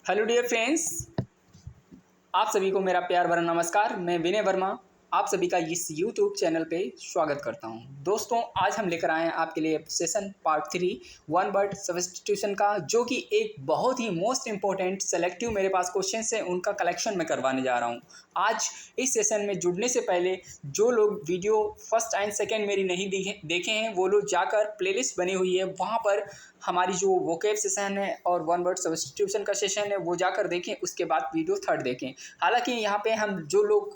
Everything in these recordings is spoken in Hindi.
हेलो डियर फ्रेंड्स, आप सभी को मेरा प्यार भरा नमस्कार। मैं विनय वर्मा आप सभी का इस यूट्यूब चैनल पे स्वागत करता हूं। दोस्तों, आज हम लेकर आए हैं आपके लिए session part 3 one word substitution का, जो कि एक बहुत ही मोस्ट इंपॉर्टेंट सेलेक्टिव मेरे पास क्वेश्चन है, उनका कलेक्शन मैं करवाने जा रहा हूं। आज इस सेशन में जुड़ने से पहले जो लोग वीडियो फर्स्ट एंड सेकेंड मेरी नहीं देखे हैं, वो लोग जाकर प्लेलिस्ट बनी हुई है, वहाँ पर हमारी जो वोकेब सेशन है और वन वर्ड सब्स्टिट्यूशन का सेशन है वो जाकर देखें। उसके बाद वीडियो थर्ड देखें। हालांकि यहाँ पे हम जो लोग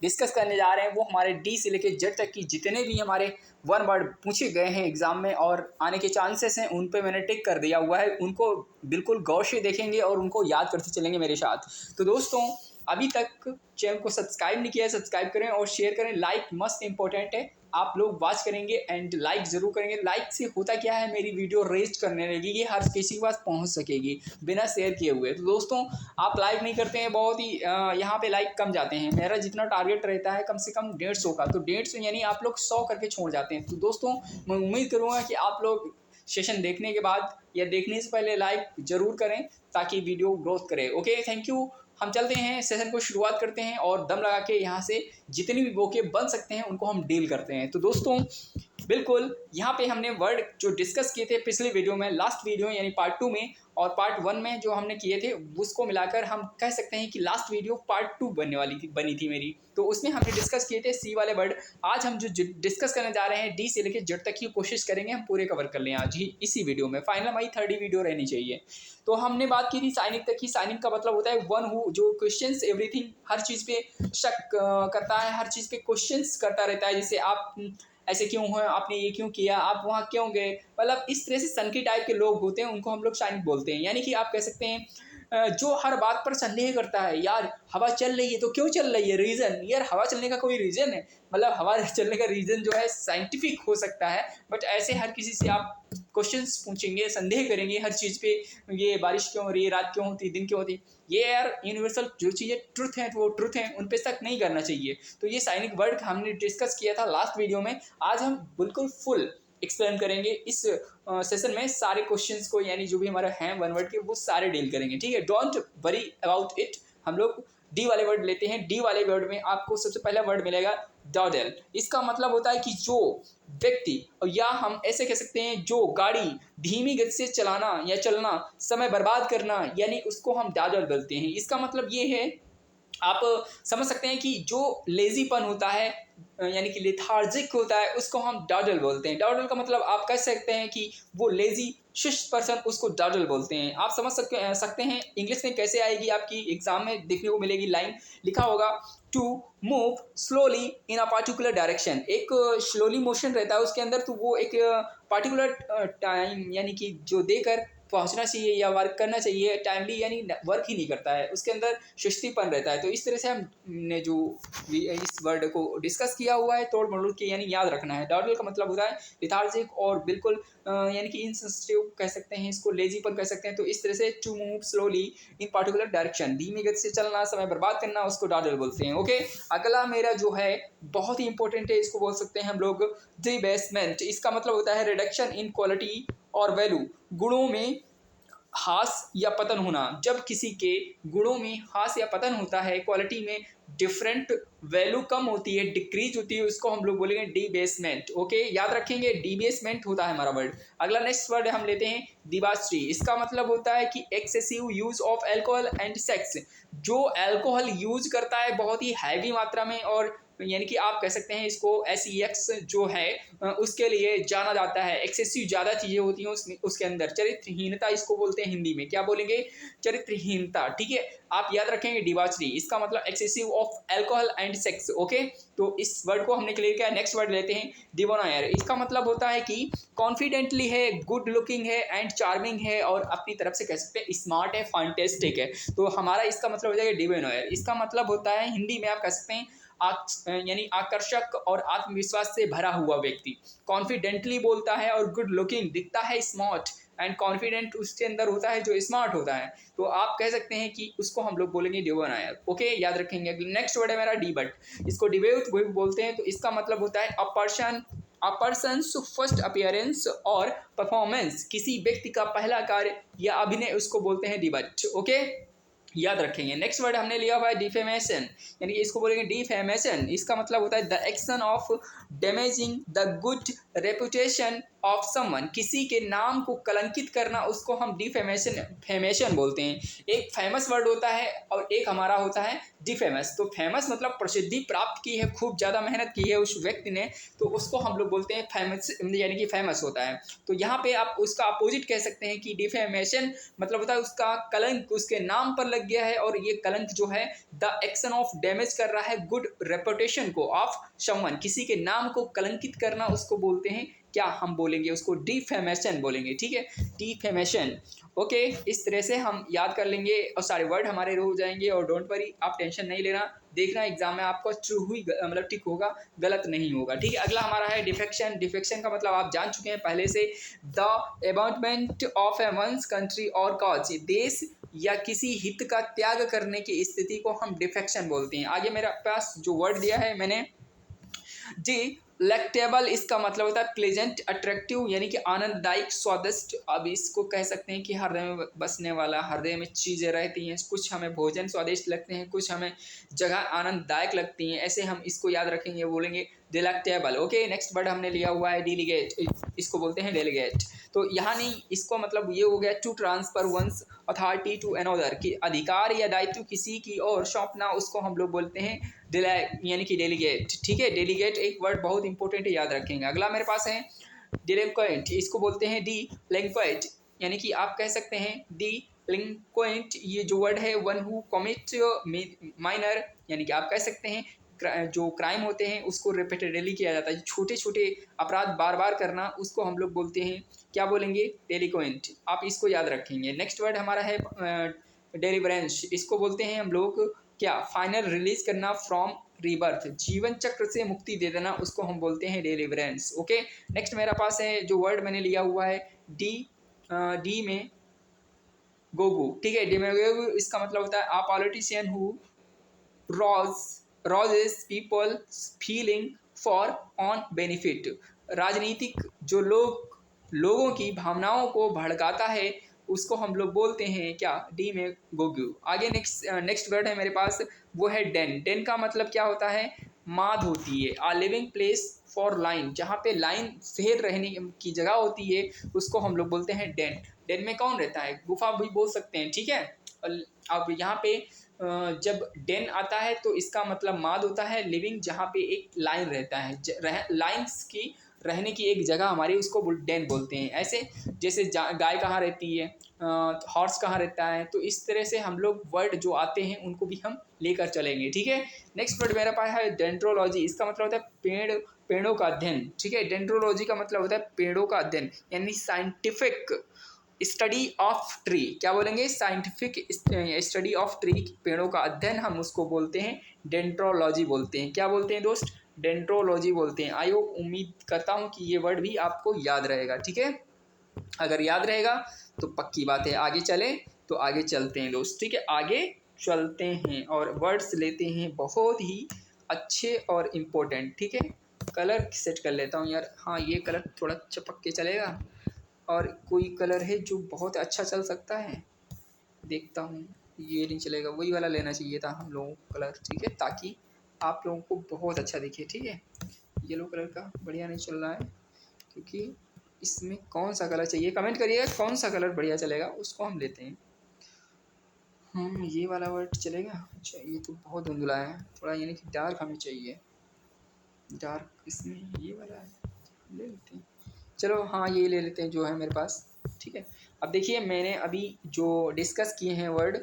डिस्कस करने जा रहे हैं वो हमारे डी से लेकर जेड तक की जितने भी हमारे वन वर्ड पूछे गए हैं एग्जाम में और आने के चांसेस हैं, उन पे मैंने टिक कर दिया हुआ है। उनको बिल्कुल गौर से देखेंगे और उनको याद करते चलेंगे मेरे साथ। तो दोस्तों, अभी तक चैनल को सब्सक्राइब नहीं किया है, सब्सक्राइब करें और शेयर करें। लाइक मस्ट इंपॉर्टेंट है, आप लोग वॉच करेंगे एंड लाइक ज़रूर करेंगे। लाइक से होता क्या है, मेरी वीडियो रेस्ट करने लगेगी, हर किसी के पास पहुंच सकेगी बिना शेयर किए हुए। तो दोस्तों, आप लाइक नहीं करते हैं, बहुत ही यहाँ पे लाइक कम जाते हैं। मेरा जितना टारगेट रहता है कम से कम 150 का, तो 150 यानी आप लोग 100 करके छोड़ जाते हैं। तो दोस्तों, मैं उम्मीद करूँगा कि आप लोग सेशन देखने के बाद या देखने से पहले लाइक ज़रूर करें ताकि वीडियो ग्रोथ करे। Okay, thank you. हम चलते हैं, सेशन को शुरुआत करते हैं और दम लगा के यहाँ से जितनी भी वोकेब बन सकते हैं उनको हम डील करते हैं। तो दोस्तों, बिल्कुल यहाँ पे हमने वर्ड जो डिस्कस किए थे पिछले वीडियो में, लास्ट वीडियो यानी पार्ट 2 में और पार्ट 1 में जो हमने किए थे, उसको मिलाकर हम कह सकते हैं कि लास्ट वीडियो पार्ट 2 बनी थी मेरी। तो उसमें हमने डिस्कस किए थे सी वाले वर्ड। आज हम जो डिस्कस करने जा रहे हैं डी से लेकर जेड तक की कोशिश करेंगे हम पूरे कवर कर लें आज ही इसी वीडियो में। फाइनल हमारी 3rd वीडियो रहनी चाहिए। तो हमने बात की थी साइनिक तक की। साइनिक का मतलब होता है वन हु जो क्वेश्चंस एवरीथिंग, हर चीज़ पे शक करता है, हर चीज़ पे क्वेश्चंस करता रहता है। जैसे आप ऐसे क्यों है, आपने ये क्यों किया, आप वहाँ क्यों गए, मतलब इस तरह से सनकी टाइप के लोग होते हैं, उनको हम लोग साइनिक बोलते हैं। यानी कि आप कह सकते हैं जो हर बात पर संदेह करता है। यार हवा चल रही है तो क्यों चल रही है, रीज़न, यार हवा चलने का कोई रीज़न है, मतलब हवा चलने का रीज़न जो है साइंटिफिक हो सकता है, बट ऐसे हर किसी से आप क्वेश्चंस पूछेंगे, संदेह करेंगे हर चीज़ पे। ये बारिश क्यों हो रही है, रात क्यों होती है, दिन क्यों होती है, ये यार यूनिवर्सल जो चीज़ें ट्रुथ हैं वो ट्रुथ हैं, उन पे शक नहीं करना चाहिए। तो ये साइनिक वर्ड हमने डिस्कस किया था लास्ट वीडियो में। आज हम बिल्कुल फुल एक्सप्लेन करेंगे इस सेशन में सारे क्वेश्चंस को, यानी जो भी हमारे हैं वन वर्ड के वो सारे डील करेंगे। ठीक है, डोंट वरी अबाउट इट। हम लोग डी वाले वर्ड लेते हैं। डी वाले वर्ड में आपको सबसे पहला वर्ड मिलेगा डॉडल। इसका मतलब होता है कि जो व्यक्ति, या हम ऐसे कह सकते हैं जो गाड़ी धीमी गति से चलाना या चलना, समय बर्बाद करना, यानी उसको हम डॉडल बोलते हैं। इसका मतलब ये है, आप समझ सकते हैं कि जो लेजीपन होता है यानी कि लेथार्जिक होता है, उसको हम डॉडल बोलते हैं। डॉडल का मतलब आप कह सकते हैं कि वो लेजी सुस्त पर्सन, उसको डॉडल बोलते हैं। आप समझ सकते हैं इंग्लिश में कैसे आएगी, आपकी एग्जाम में देखने को मिलेगी। लाइन लिखा होगा to move slowly in a particular direction. एक स्लोली मोशन रहता है उसके अंदर, तो वो एक पार्टिकुलर टाइम यानी कि जो देकर पहुंचना चाहिए या वर्क करना चाहिए टाइमली, यानी वर्क ही नहीं करता है, उसके अंदर सुस्तीपन रहता है। तो इस तरह से हमने जो इस वर्ड को डिस्कस किया हुआ है तोड़ मरोड़ के, यानी याद रखना है। डॉडल का मतलब होता है लिथार्जिक और बिल्कुल यानी कि इनसेंसिटिव कह सकते हैं, इसको लेजीपन कह सकते हैं। तो इस तरह से to move slowly in particular direction, धीमी गति से चलना, समय बर्बाद करना, उसको डॉडल बोलते हैं। ओके, अगला मेरा जो है बहुत ही इंपॉर्टेंट है, इसको बोल सकते हैं हम लोग डिबेसमेंट। इसका मतलब होता है रिडक्शन इन क्वालिटी और वैल्यू, गुणों में ह्रास या पतन होना। जब किसी के गुणों में ह्रास या पतन होता है, क्वालिटी में डिफरेंट वैल्यू कम होती है, डिक्रीज होती है, उसको हम लोग बोलेंगे डिबेसमेंट। ओके, याद रखेंगे, डिबेसमेंट होता है हमारा वर्ड। अगला नेक्स्ट वर्ड हम लेते हैं डिबास्ट्री। इसका मतलब होता है कि excessive use of alcohol and sex. जो एल्कोहल यूज करता है बहुत ही हैवी मात्रा में, और यानी कि आप कह सकते हैं इसको SEX जो है उसके लिए जाना जाता है। एक्सेसिव ज़्यादा चीज़ें होती हैं उसके अंदर। चरित्रहीनता इसको बोलते हैं, हिंदी में क्या बोलेंगे, चरित्रहीनता। ठीक है, आप याद रखेंगे डिबाचरी। इसका मतलब excessive of alcohol and sex. Okay, तो इस वर्ड को हमने क्लियर किया। नेक्स्ट वर्ड लेते हैं डिबोनायर। इसका मतलब होता है कि कॉन्फिडेंटली है, गुड लुकिंग है एंड चार्मिंग है, और अपनी तरफ से कह सकते हैं स्मार्ट है, फैंटास्टिक है। तो हमारा इसका मतलब हो जाएगा डिबोनायर। इसका मतलब होता है हिंदी में आप कह सकते हैं यानी आकर्षक और आत्मविश्वास से भरा हुआ व्यक्ति। कॉन्फिडेंटली बोलता है और गुड लुकिंग दिखता है, स्मार्ट एंड कॉन्फिडेंट उसके अंदर होता है जो स्मार्ट होता है। तो आप कह सकते हैं कि उसको हम लोग बोलेंगे डिबोनायर। ओके, याद रखेंगे। नेक्स्ट वर्ड है मेरा डिबट। इसको डिबेट बोलते हैं। तो इसका मतलब होता है a person a persons first appearance और परफॉर्मेंस, किसी व्यक्ति का पहला कार्य या अभिनय उसको बोलते हैं डिबट। ओके, याद रखेंगे। नेक्स्ट वर्ड हमने लिया हुआ है डिफेमेशन, यानी कि इसको बोलेंगे डिफेमेशन। इसका मतलब होता है the action of damaging the good reputation of someone, किसी के नाम को कलंकित करना उसको हम फेमेशन बोलते हैं। एक फेमस वर्ड होता है और एक हमारा होता है डिफेमस। तो फेमस मतलब प्रसिद्धि प्राप्त की है, खूब ज़्यादा मेहनत की है उस व्यक्ति ने, तो उसको हम लोग बोलते हैं फेमस, यानी कि फेमस होता है। तो यहाँ पे आप उसका अपोजिट कह सकते हैं कि डिफेमेशन मतलब होता है उसका कलंक उसके नाम पर लग गया है, और ये कलंक जो है द एक्शन ऑफ डैमेज कर रहा है गुड रेपुटेशन को ऑफ समवन, किसी के नाम को कलंकित करना उसको बोलते हैं क्या, हम बोलेंगे उसको डिफेमेशन बोलेंगे। ठीक है, डिफेमेशन। ओके, इस तरह से हम याद कर लेंगे और सारे वर्ड हमारे हो जाएंगे। और डोंट वरी, आप टेंशन नहीं लेना, देखना एग्जाम में आपको ट्रू हुई मतलब टिक होगा, गलत नहीं होगा। ठीक है, अगला हमारा है डिफेक्शन। डिफेक्शन का मतलब आप जान चुके हैं पहले से, the abatement of a one's country और कॉज, देश या किसी हित का त्याग करने की स्थिति को हम डिफेक्शन बोलते हैं। आगे मेरे पास जो वर्ड दिया है मैंने, डिलेक्टेबल, इसका मतलब होता है प्लेजेंट, अट्रैक्टिव, यानी कि आनंददायक, स्वादिष्ट। अब इसको कह सकते हैं कि हृदय में बसने वाला, हृदय में चीज़ें रहती हैं, कुछ हमें भोजन स्वादिष्ट लगते हैं, कुछ हमें जगह आनंददायक लगती हैं, ऐसे हम इसको याद रखेंगे, बोलेंगे डिलेक्टेबल। ओके, नेक्स्ट वर्ड हमने लिया हुआ है डेलीगेट, इसको बोलते हैं डेलीगेट। तो यहाँ नहीं, इसको मतलब ये हो गया to transfer one's authority to another, कि अधिकार या दायित्व किसी की ओर सौंपना, उसको हम लोग बोलते हैं यानी कि डेलीगेट। ठीक है, डेलीगेट एक वर्ड बहुत इंपॉर्टेंट है, याद रखेंगे। अगला मेरे पास है डिलिंक्वेंट, इसको बोलते हैं डिलिंक्वेंट, यानी कि आप कह सकते हैं डिलिंक्वेंट, ये जो वर्ड है वन हु कमिट माइनर, यानी कि आप कह सकते हैं जो क्राइम होते हैं उसको रिपीटेडली किया जाता है, छोटे छोटे अपराध बार बार करना, उसको हम लोग बोलते हैं क्या बोलेंगे, डेलिक्वेंट। आप इसको याद रखेंगे। नेक्स्ट वर्ड हमारा है डेलिवरेंस, इसको बोलते हैं हम लोग क्या, फाइनल रिलीज करना फ्रॉम रीबर्थ, जीवन चक्र से मुक्ति दे देना, उसको हम बोलते हैं डेलिवरेंस। ओके, नेक्स्ट मेरा पास है जो वर्ड मैंने लिया हुआ है डी में गोगू। ठीक है, डी में गोगू, इसका मतलब होता है a politician who rouses people feeling for on benefit, राजनीतिक जो लोगों की भावनाओं को भड़काता है, उसको हम लोग बोलते हैं क्या, डी में गोग्यू। आगे नेक्स्ट वर्ड है मेरे पास, वो है डेन। डेन का मतलब क्या होता है, माद होती है, आ लिविंग प्लेस फॉर लाइन, जहाँ पे लाइन शहर रहने की जगह होती है, उसको हम लोग बोलते हैं डेन। डेन में कौन रहता है, गुफा भी बोल सकते हैं। ठीक है, अब यहाँ पे जब डेन आता है तो इसका मतलब माद होता है, लिविंग जहाँ पे एक लाइन रहता है, लाइन्स की रहने की एक जगह हमारी, उसको डेन बोलते हैं। ऐसे जैसे गाय कहाँ रहती है, हॉर्स कहाँ रहता है, तो इस तरह से हम लोग वर्ड जो आते हैं उनको भी हम लेकर चलेंगे। ठीक है, नेक्स्ट वर्ड मेरा पास है डेंड्रोलॉजी, इसका मतलब होता है पेड़ों का अध्ययन। ठीक है, डेंड्रोलॉजी का मतलब होता है पेड़ों का अध्ययन, यानी साइंटिफिक स्टडी ऑफ ट्री, क्या बोलेंगे, साइंटिफिक स्टडी ऑफ ट्री, पेड़ों का अध्ययन, हम उसको बोलते हैं डेंड्रोलॉजी बोलते हैं। क्या बोलते हैं दोस्त, डेंड्रोलॉजी बोलते हैं। आई होप, उम्मीद करता हूँ कि ये वर्ड भी आपको याद रहेगा। ठीक है, अगर याद रहेगा तो पक्की बात है आगे चलें, तो आगे चलते हैं दोस्त। ठीक है, आगे चलते हैं और वर्ड्स लेते हैं बहुत ही अच्छे और इम्पोर्टेंट। ठीक है, कलर सेट कर लेता हूँ यार, हाँ ये कलर थोड़ा चपक के चलेगा, और कोई कलर है जो बहुत अच्छा चल सकता है, देखता हूँ, ये नहीं चलेगा, वही वाला लेना चाहिए था हम लोगों को कलर। ठीक है, ताकि आप लोगों को बहुत अच्छा दिखे। ठीक है, येलो कलर का बढ़िया नहीं चल रहा है, क्योंकि इसमें कौन सा कलर चाहिए, कमेंट करिएगा कौन सा कलर बढ़िया चलेगा, उसको हम लेते हैं। ये वाला वर्ड चलेगा। अच्छा, ये तो बहुत धुंधला है थोड़ा, यानी कि डार्क हमें चाहिए, डार्क इसमें ये वाला है, ले लेते हैं। चलो हाँ, ये ले लेते हैं जो है मेरे पास। ठीक है, अब देखिए मैंने अभी जो डिस्कस किए हैं वर्ड,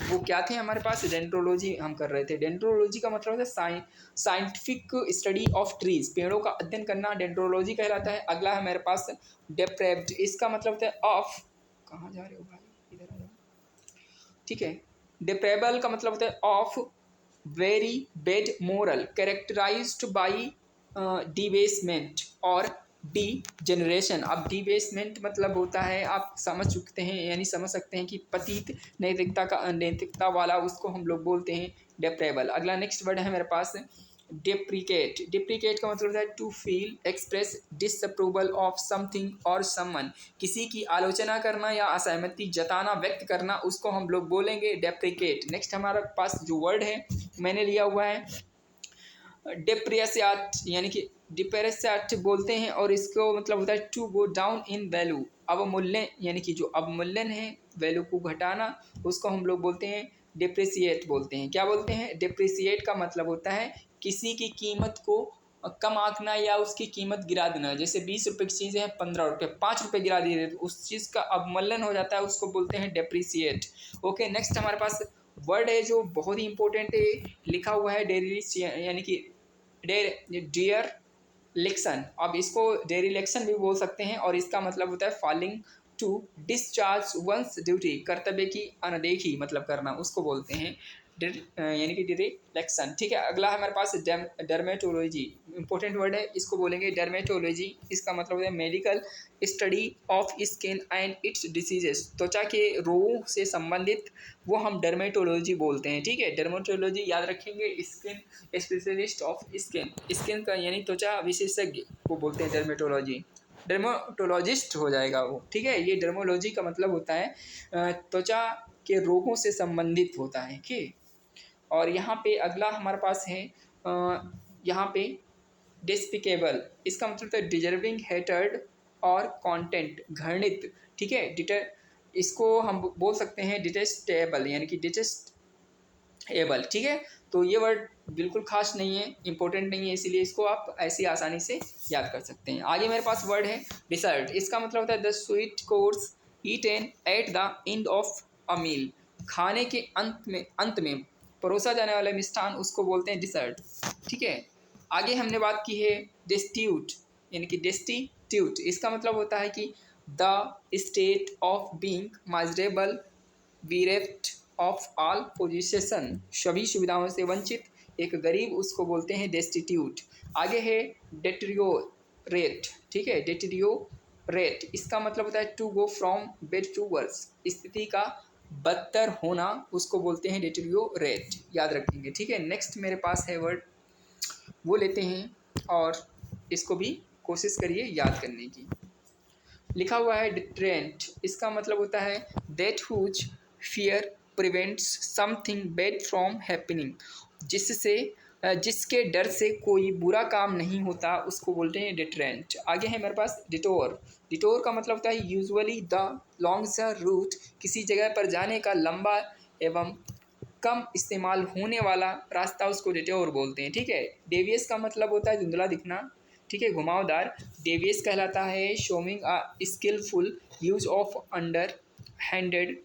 वो क्या थे हमारे पास, डेंड्रोलॉजी हम कर रहे थे। डेंड्रोलॉजी का मतलब होता है साइंटिफिक स्टडी ऑफ ट्रीज, पेड़ों का अध्ययन करना डेंड्रोलॉजी कहलाता है। अगला है मेरे पास डेप्रेव्ड, इसका मतलब होता है ऑफ, कहाँ जा रहे हो भाई, इधर आ जाओ। ठीक है, डेप्रेबल का मतलब होता है of very bad moral, characterized by debasement और डी जनरेशन। अब डिबेसमेंट मतलब होता है, आप समझ चुकते हैं, यानी समझ सकते हैं कि पतित नैतिकता वाला, उसको हम लोग बोलते हैं डेप्रेबल। अगला नेक्स्ट वर्ड है मेरे पास डिप्रिकेट का मतलब होता है to feel express disapproval of something or someone, किसी की आलोचना करना या असहमति जताना, व्यक्त करना, उसको हम लोग बोलेंगे डेप्रिकेट। नेक्स्ट हमारे पास जो वर्ड है मैंने लिया हुआ है डिप्रियसिएट, यानी कि डिप्रेसिएट बोलते हैं और इसको मतलब होता है to go down in value, अवमूल्यन, यानी कि जो अवमूल्यन है वैल्यू को घटाना, उसको हम लोग बोलते हैं डिप्रिसिएट बोलते हैं। क्या बोलते हैं? डिप्रिसिएट का मतलब होता है किसी की कीमत को कम आंकना या उसकी कीमत गिरा देना। जैसे 20 रुपये की चीज़ है 15 रुपये, 5 रुपये गिरा दिए तो उस चीज़ का अवमूल्यन हो जाता है, उसको बोलते हैं डेप्रिसिएट। ओके, नेक्स्ट हमारे पास वर्ड है जो बहुत ही इंपॉर्टेंट है, लिखा हुआ है डेरिलिक्स, यानी कि डियर लिक्सन। अब इसको डेरिलेक्शन भी बोल सकते हैं और इसका मतलब होता है falling to discharge one's duty, कर्तव्य की अनदेखी मतलब करना, उसको बोलते हैं यानी कि डिरेक्शन। ठीक है, अगला हमारे पास डर्मेटोलॉजी, इंपॉर्टेंट वर्ड है, इसको बोलेंगे डर्मेटोलॉजी। इसका मतलब है medical study of skin and it's diseases, त्वचा के रोगों से संबंधित वो हम डर्मेटोलॉजी बोलते हैं। ठीक है, डर्मेटोलॉजी याद रखेंगे, स्किन स्पेशलिस्ट ऑफ स्किन का यानी त्वचा विशेषज्ञ को बोलते हैं डर्मेटोलॉजी, डर्मेटोलॉजिस्ट हो जाएगा वो। ठीक है, ये डर्मोलॉजी का मतलब होता है त्वचा के रोगों से संबंधित होता है। ठीक, और यहाँ पे अगला हमारे पास है यहाँ पे डिस्पिकेबल, इसका मतलब है डिजर्विंग, हेटर्ड और कंटेंट, घृणित। ठीक है, इसको हम बोल सकते हैं डिटेस्टेबल, यानी कि डिटेस्टेबल। ठीक है, तो ये वर्ड बिल्कुल खास नहीं है, इंपॉर्टेंट नहीं है, इसीलिए इसको आप ऐसी आसानी से याद कर सकते हैं। आगे मेरे पास वर्ड है डिसर्ट, इसका मतलब होता है the sweet course eaten at the end of a meal, खाने के अंत में परोसा जाने वाला मिष्ठान, उसको बोलते हैं डिसर्ट। ठीक है, आगे हमने बात की है डेस्टिट्यूट, यानी कि डेस्टिट्यूट, इसका मतलब होता है कि the state of being miserable, bereft of all position, सभी सुविधाओं से वंचित एक गरीब, उसको बोलते हैं डेस्टिट्यूट। आगे है डेटेरियोरेट। ठीक है, डेटेरियोरेट, इसका मतलब होता है to go from bad to worse, स्थिति का बदतर होना, उसको बोलते हैं डेटेरियोरेट, याद रखेंगे। ठीक है, नेक्स्ट मेरे पास है वर्ड, वो लेते हैं और इसको भी कोशिश करिए याद करने की। लिखा हुआ है डिटरेंट, इसका मतलब होता है that whose fear prevents something bad from happening, जिसके डर से कोई बुरा काम नहीं होता, उसको बोलते हैं डिटरेंट। आगे है मेरे पास डिटोर, डिटोर का मतलब होता है यूजुअली द लॉन्गर रूट, किसी जगह पर जाने का लंबा एवं कम इस्तेमाल होने वाला रास्ता, उसको डिटोर बोलते हैं। ठीक है, डेवियस का मतलब होता है धुंधला दिखना। ठीक है, घुमावदार, डेवियस कहलाता है showing a skilful use of underhanded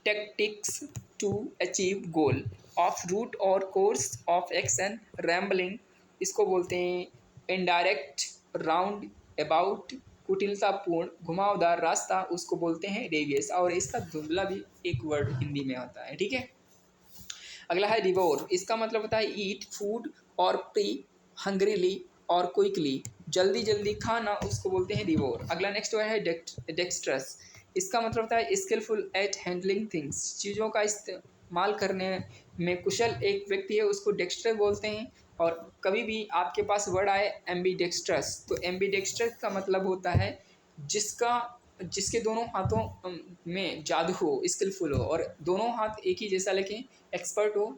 tactics to achieve goal of route or course of action, rambling, इसको बोलते हैं इनडायरेक्ट, राउंड अबाउट, कुटिलतापूर्ण, घुमावदार रास्ता, उसको बोलते हैं डेवियस, और इसका धुंधला भी एक वर्ड हिंदी में होता है। ठीक है, अगला है डिवोर, इसका मतलब होता है ईट फूड और प्री हंग्रीली और क्विकली, जल्दी जल्दी खाना, उसको बोलते हैं डिवोर। अगला नेक्स्ट वर्ड है डेक्स्ट्रस, इसका मतलब होता है स्किलफुल एट हैंडलिंग थिंग्स, चीज़ों का इस्तेमाल करने में कुशल एक व्यक्ति है, उसको डेक्स्टर बोलते हैं। और कभी भी आपके पास वर्ड आए एम्बीडेक्स्ट्रस, तो एम्बीडेक्स्ट्रस का मतलब होता है जिसके दोनों हाथों में जादू हो, स्किलफुल हो, और दोनों हाथ एक ही जैसा लेकिन एक्सपर्ट हो,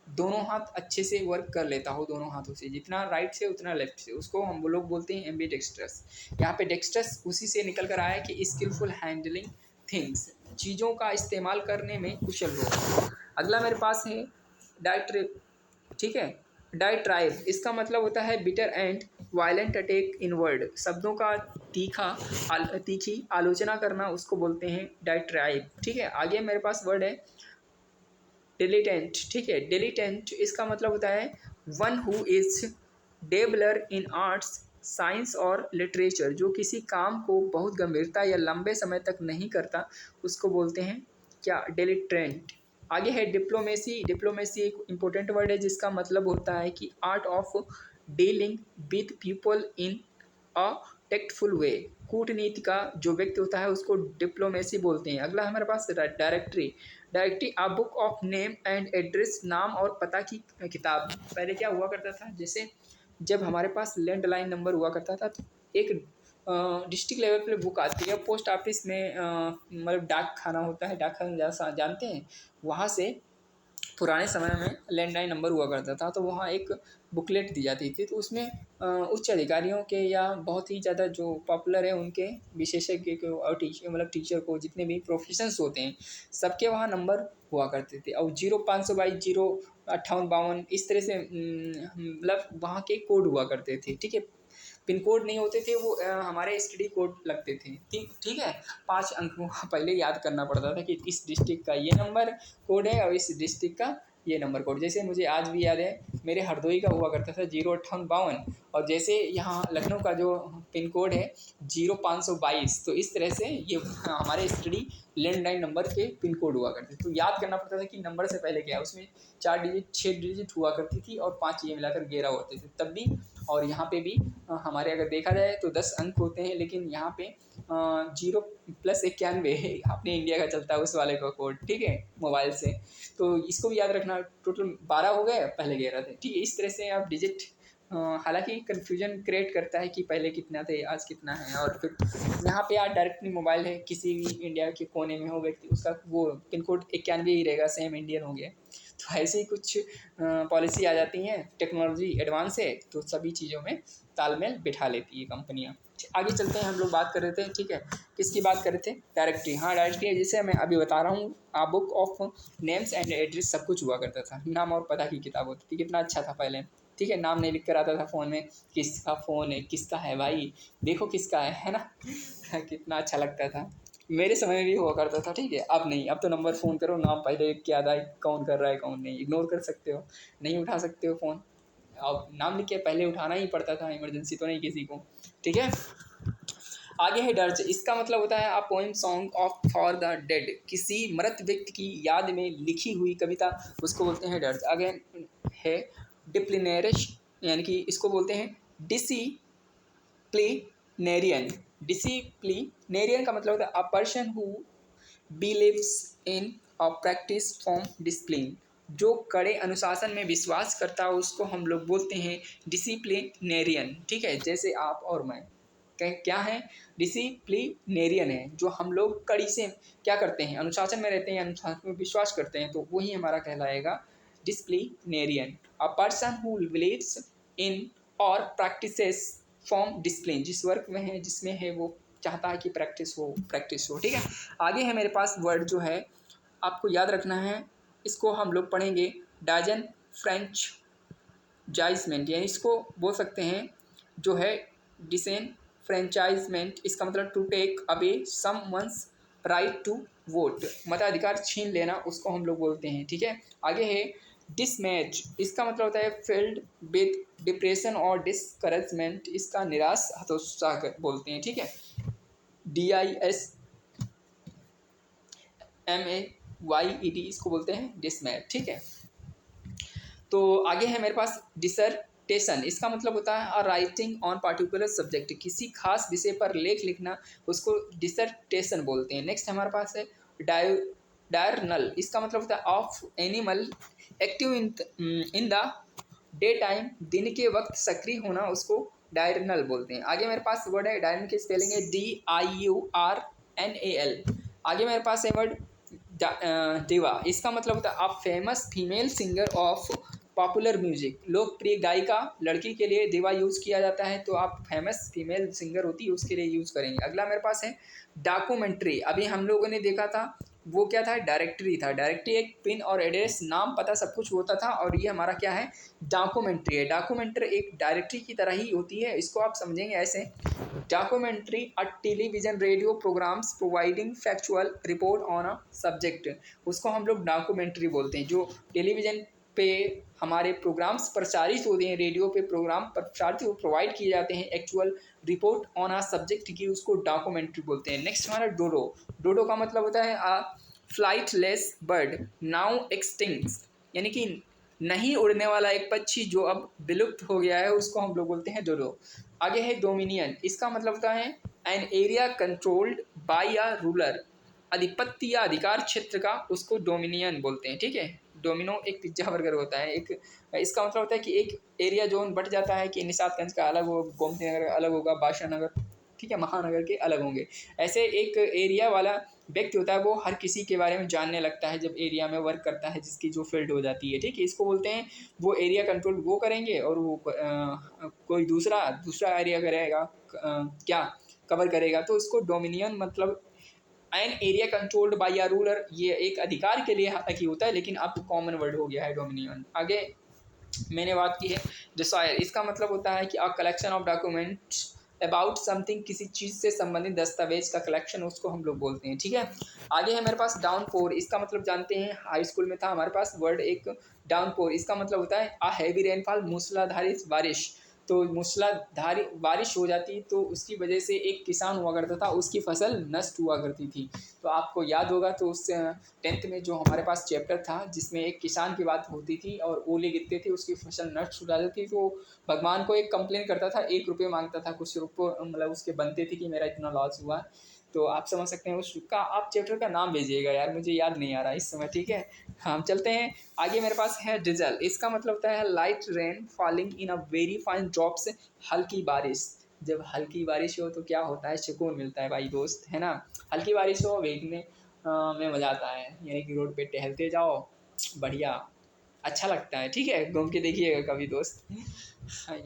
दोनों हाथ अच्छे से वर्क कर लेता हो, दोनों हाथों से, जितना राइट से उतना लेफ्ट से, उसको हम लोग बोलते हैं एम्बीडेक्स्ट्रस। यहाँ पे डेक्स्ट्रस उसी से निकल कर आया कि स्किलफुल हैंडलिंग थिंग्स, चीज़ों का इस्तेमाल करने में कुशल हो। अगला मेरे पास है डाइट्रिप। ठीक है, डाइट्राइब, इसका मतलब होता है bitter and violent attack in word, शब्दों का तीखी आलोचना करना, उसको बोलते हैं डाइट्राइब। ठीक है, आगे मेरे पास वर्ड है डिलीटेंट। ठीक है, डिलीटेंट, इसका मतलब होता है one who is dabbler in arts science और लिटरेचर, जो किसी काम को बहुत गंभीरता या लंबे समय तक नहीं करता, उसको बोलते हैं क्या, डिलीटेंट। आगे है डिप्लोमेसी, डिप्लोमेसी एक इम्पोर्टेंट वर्ड है जिसका मतलब होता है कि art of dealing with people in a tactful way, कूटनीति का जो व्यक्ति होता है उसको डिप्लोमेसी बोलते हैं। अगला हमारे पास directory, directory a book of name and address, नाम और पता की किताब। पहले क्या हुआ करता था, जैसे जब हमारे पास लैंडलाइन नंबर हुआ करता था तो एक डिस्ट्रिक्ट लेवल पे बुक आती है, पोस्ट ऑफिस में मतलब डाक खाना होता है, डाक खाना जानते हैं, वहाँ से पुराने समय में लैंडलाइन नंबर हुआ करता था, तो वहाँ एक बुकलेट दी जाती थी, तो उसमें उच्च अधिकारियों के या बहुत ही ज़्यादा जो पॉपुलर है उनके विशेषज्ञ को और मतलब टीचर को, जितने भी प्रोफेशंस होते हैं सबके वहाँ नंबर हुआ करते थे। और 0522 05852 इस तरह से मतलब वहाँ के कोड हुआ करते थे, ठीक है। पिन कोड नहीं होते थे वो, हमारे एसटीडी कोड लगते थे, ठीक है। 5 अंकों का पहले याद करना पड़ता था कि इस डिस्ट्रिक्ट का ये नंबर कोड है और इस डिस्ट्रिक्ट का ये नंबर कोड। जैसे मुझे आज भी याद है, मेरे हरदोई का हुआ करता था 05852, और जैसे यहाँ लखनऊ का जो पिन कोड है 0522, तो इस तरह से ये हमारे एसटीडी लैंडलाइन नंबर के पिन कोड हुआ करते थे। तो याद करना पड़ता था कि नंबर से पहले क्या है, उसमें 4 डिजिट 6 डिजिट हुआ करती थी और 5 ये मिलाकर 11 होते थे तब भी। और यहाँ पे भी हमारे अगर देखा जाए तो 10 अंक होते हैं, लेकिन यहाँ पे 0+91 अपने इंडिया का चलता है उस वाले का कोड, ठीक है, मोबाइल से। तो इसको भी याद रखना, टोटल 12 हो गए, पहले 11 थे, ठीक है। इस तरह से आप डिजिट हालांकि कन्फ्यूजन क्रिएट करता है कि पहले कितना थे आज कितना है। और फिर यहाँ पे यार डायरेक्टली मोबाइल है, किसी भी इंडिया के कोने में हो व्यक्ति, उसका वो पिन कोड 91 ही रहेगा, सेम इंडियन हो गया। तो ऐसे ही कुछ पॉलिसी आ जाती हैं, टेक्नोलॉजी एडवांस है तो सभी चीज़ों में तालमेल बिठा लेती है कंपनियाँ। आगे चलते हैं, हम लोग बात कर रहे थे, ठीक है, किसकी बात कर रहे थे, डायरेक्टरी। हाँ, डायरेक्टरी जैसे मैं अभी बता रहा हूँ, a book of names and address सब कुछ हुआ करता था, नाम और पता की किताब होती थी। कितना अच्छा था पहले, ठीक है, नाम नहीं लिख कर आता था फ़ोन में, किसका फ़ोन है, किसका है भाई, देखो किसका है ना कितना अच्छा लगता था। मेरे समय में भी हुआ करता था, ठीक है। अब नहीं, अब तो नंबर फ़ोन करो, नाम पहले लिख के आता है, कौन कर रहा है कौन नहीं, इग्नोर कर सकते हो, नहीं उठा सकते हो फ़ोन। अब नाम लिख के पहले उठाना ही पड़ता था, इमरजेंसी तो नहीं किसी को, ठीक है। आगे है डर्ज, इसका मतलब होता है a poem song of for the dead, किसी मृत व्यक्ति की याद में लिखी हुई कविता, उसको बोलते हैं डर्ज। आगे है डिप्लिनेरिश, यानी कि इसको बोलते हैं डिसिप्लिनेरियन। डिसिप्लिनेरियन का मतलब होता है a person who believes in a practice from discipline, जो कड़े अनुशासन में विश्वास करता है उसको हम लोग बोलते हैं डिसिप्लिनेरियन, ठीक है। जैसे आप और मैं क्या है, डिसिप्लिनेरियन है, जो हम लोग कड़ी से क्या करते हैं, अनुशासन में रहते हैं, अनुशासन में विश्वास करते हैं, तो वही हमारा कहलाएगा disciplinarian. A person who believes इन और प्रैक्टिसेस फ्रॉम डिसिप्लिन, जिस वर्क में है जिसमें है वो चाहता है कि प्रैक्टिस हो, ठीक है। आगे है मेरे पास वर्ड जो है आपको याद रखना है, इसको हम लोग पढ़ेंगे डाजन फ्रेंच जाइजमेंट, यानी इसको बोल सकते हैं जो है डिसेन फ्रेंचाइजमेंट, इसका मतलब to take away someone's right to vote, मताधिकार छीन लेना, उसको हम लोग बोलते हैं, ठीक है। आगे है डिसमैच, इसका मतलब होता है फील्ड विद डिप्रेशन और डिस्करेजमेंट, इसका निराश हतोत्साह बोलते हैं, ठीक है। DISMAYED इसको बोलते हैं डिसमैच, ठीक है। तो आगे है मेरे पास डिसर्टेशन, इसका मतलब होता है a writing on particular subject, किसी खास विषय पर लेख लिखना, उसको डिसर्टेशन बोलते हैं। नेक्स्ट हमारे पास है डायरनल, इसका मतलब होता है of animal active in the day time, दिन के वक्त सक्रिय होना, उसको डायरनल बोलते हैं। आगे मेरे पास वर्ड है, डायरनल की स्पेलिंग है DIURNAL। आगे मेरे पास है वर्ड दिवा, इसका मतलब होता है a famous female singer of popular music, लोकप्रिय गायिका लड़की के लिए दिवा यूज़ किया जाता है, तो आप फेमस फीमेल सिंगर होती है उसके लिए यूज़ करेंगे। अगला मेरे पास है डॉक्यूमेंट्री, अभी हम लोगों ने देखा था वो क्या था, डायरेक्टरी था। डायरेक्टरी एक पिन और एड्रेस, नाम पता सब कुछ होता था, और ये हमारा क्या है, डॉक्यूमेंट्री है। डॉक्यूमेंट्री एक डायरेक्टरी की तरह ही होती है, इसको आप समझेंगे ऐसे, documentary a television radio programmes providing factual report on a subject, उसको हम लोग डॉक्यूमेंट्री बोलते हैं। जो टेलीविज़न पे हमारे प्रोग्राम्स प्रचारित होते हैं, रेडियो पे प्रोग्राम प्रचारित प्रोवाइड किए जाते हैं actual report on a subject की, उसको डॉक्यूमेंट्री बोलते हैं। नेक्स्ट हमारा डोडो, डोडो का मतलब होता है अ फ्लाइटलेस बर्ड नाउ एक्सटिंक्ट, यानी कि नहीं उड़ने वाला एक पक्षी जो अब विलुप्त हो गया है उसको हम लोग बोलते हैं डोडो। आगे है डोमिनियन, इसका मतलब होता है an area controlled by a ruler, आधिपत्य या अधिकार क्षेत्र का उसको डोमिनियन बोलते हैं। ठीक है, डोमिनो एक पिज्जा बर्गर होता है। एक इसका मतलब होता है कि एक एरिया जोन बट जाता है कि निशातगंज का अलग होगा, गोमती नगर का अलग होगा, बादशाह नगर, ठीक है, महानगर के अलग होंगे। ऐसे एक एरिया वाला व्यक्ति होता है वो हर किसी के बारे में जानने लगता है जब एरिया में वर्क करता है, जिसकी जो फील्ड हो जाती है। ठीक है, इसको बोलते हैं वो एरिया कंट्रोल वो करेंगे और वो कोई दूसरा दूसरा एरिया करेगा, क्या कवर करेगा, तो उसको डोमिनियन मतलब an area controlled by a ruler, ये एक अधिकार के लिए हालांकि होता है, लेकिन अब कॉमन वर्ड हो गया है डोमिनियन। आगे मैंने बात की है डिसायर, इसका मतलब होता है कि a collection of documents about something, किसी चीज़ से संबंधित दस्तावेज का कलेक्शन उसको हम लोग बोलते हैं। ठीक है, आगे है मेरे पास डाउनपोर, इसका मतलब जानते हैं, हाई स्कूल में था हमारे पास वर्ड एक डाउनपोर, इसका मतलब होता है अ हैवी रेनफॉल, मूसलाधारी बारिश। तो मूसलाधारी बारिश हो जाती तो उसकी वजह से एक किसान हुआ करता था, उसकी फसल नष्ट हुआ करती थी। तो आपको याद होगा तो उस 10th में जो हमारे पास चैप्टर था जिसमें एक किसान की बात होती थी और ओले गिरते थे, उसकी फसल नष्ट हो जाती थी, तो भगवान को एक कंप्लेन करता था, 1 रुपये मांगता था, कुछ रुपये मतलब उसके बनते थे कि मेरा इतना लॉस हुआ। तो आप समझ सकते हैं उसका, आप चैप्टर का नाम भेजिएगा यार, मुझे याद नहीं आ रहा इस समय। ठीक है, हम चलते हैं आगे। मेरे पास है ड्रिजल, इसका मतलब होता है light rain falling in a very fine drops, हल्की बारिश। जब हल्की बारिश हो तो क्या होता है, सुकून मिलता है भाई दोस्त, है ना। हल्की बारिश हो भीगने में मज़ा आता है, यानी कि रोड पे टहलते जाओ, बढ़िया अच्छा लगता है। ठीक है, घूम के देखिएगा कभी दोस्त।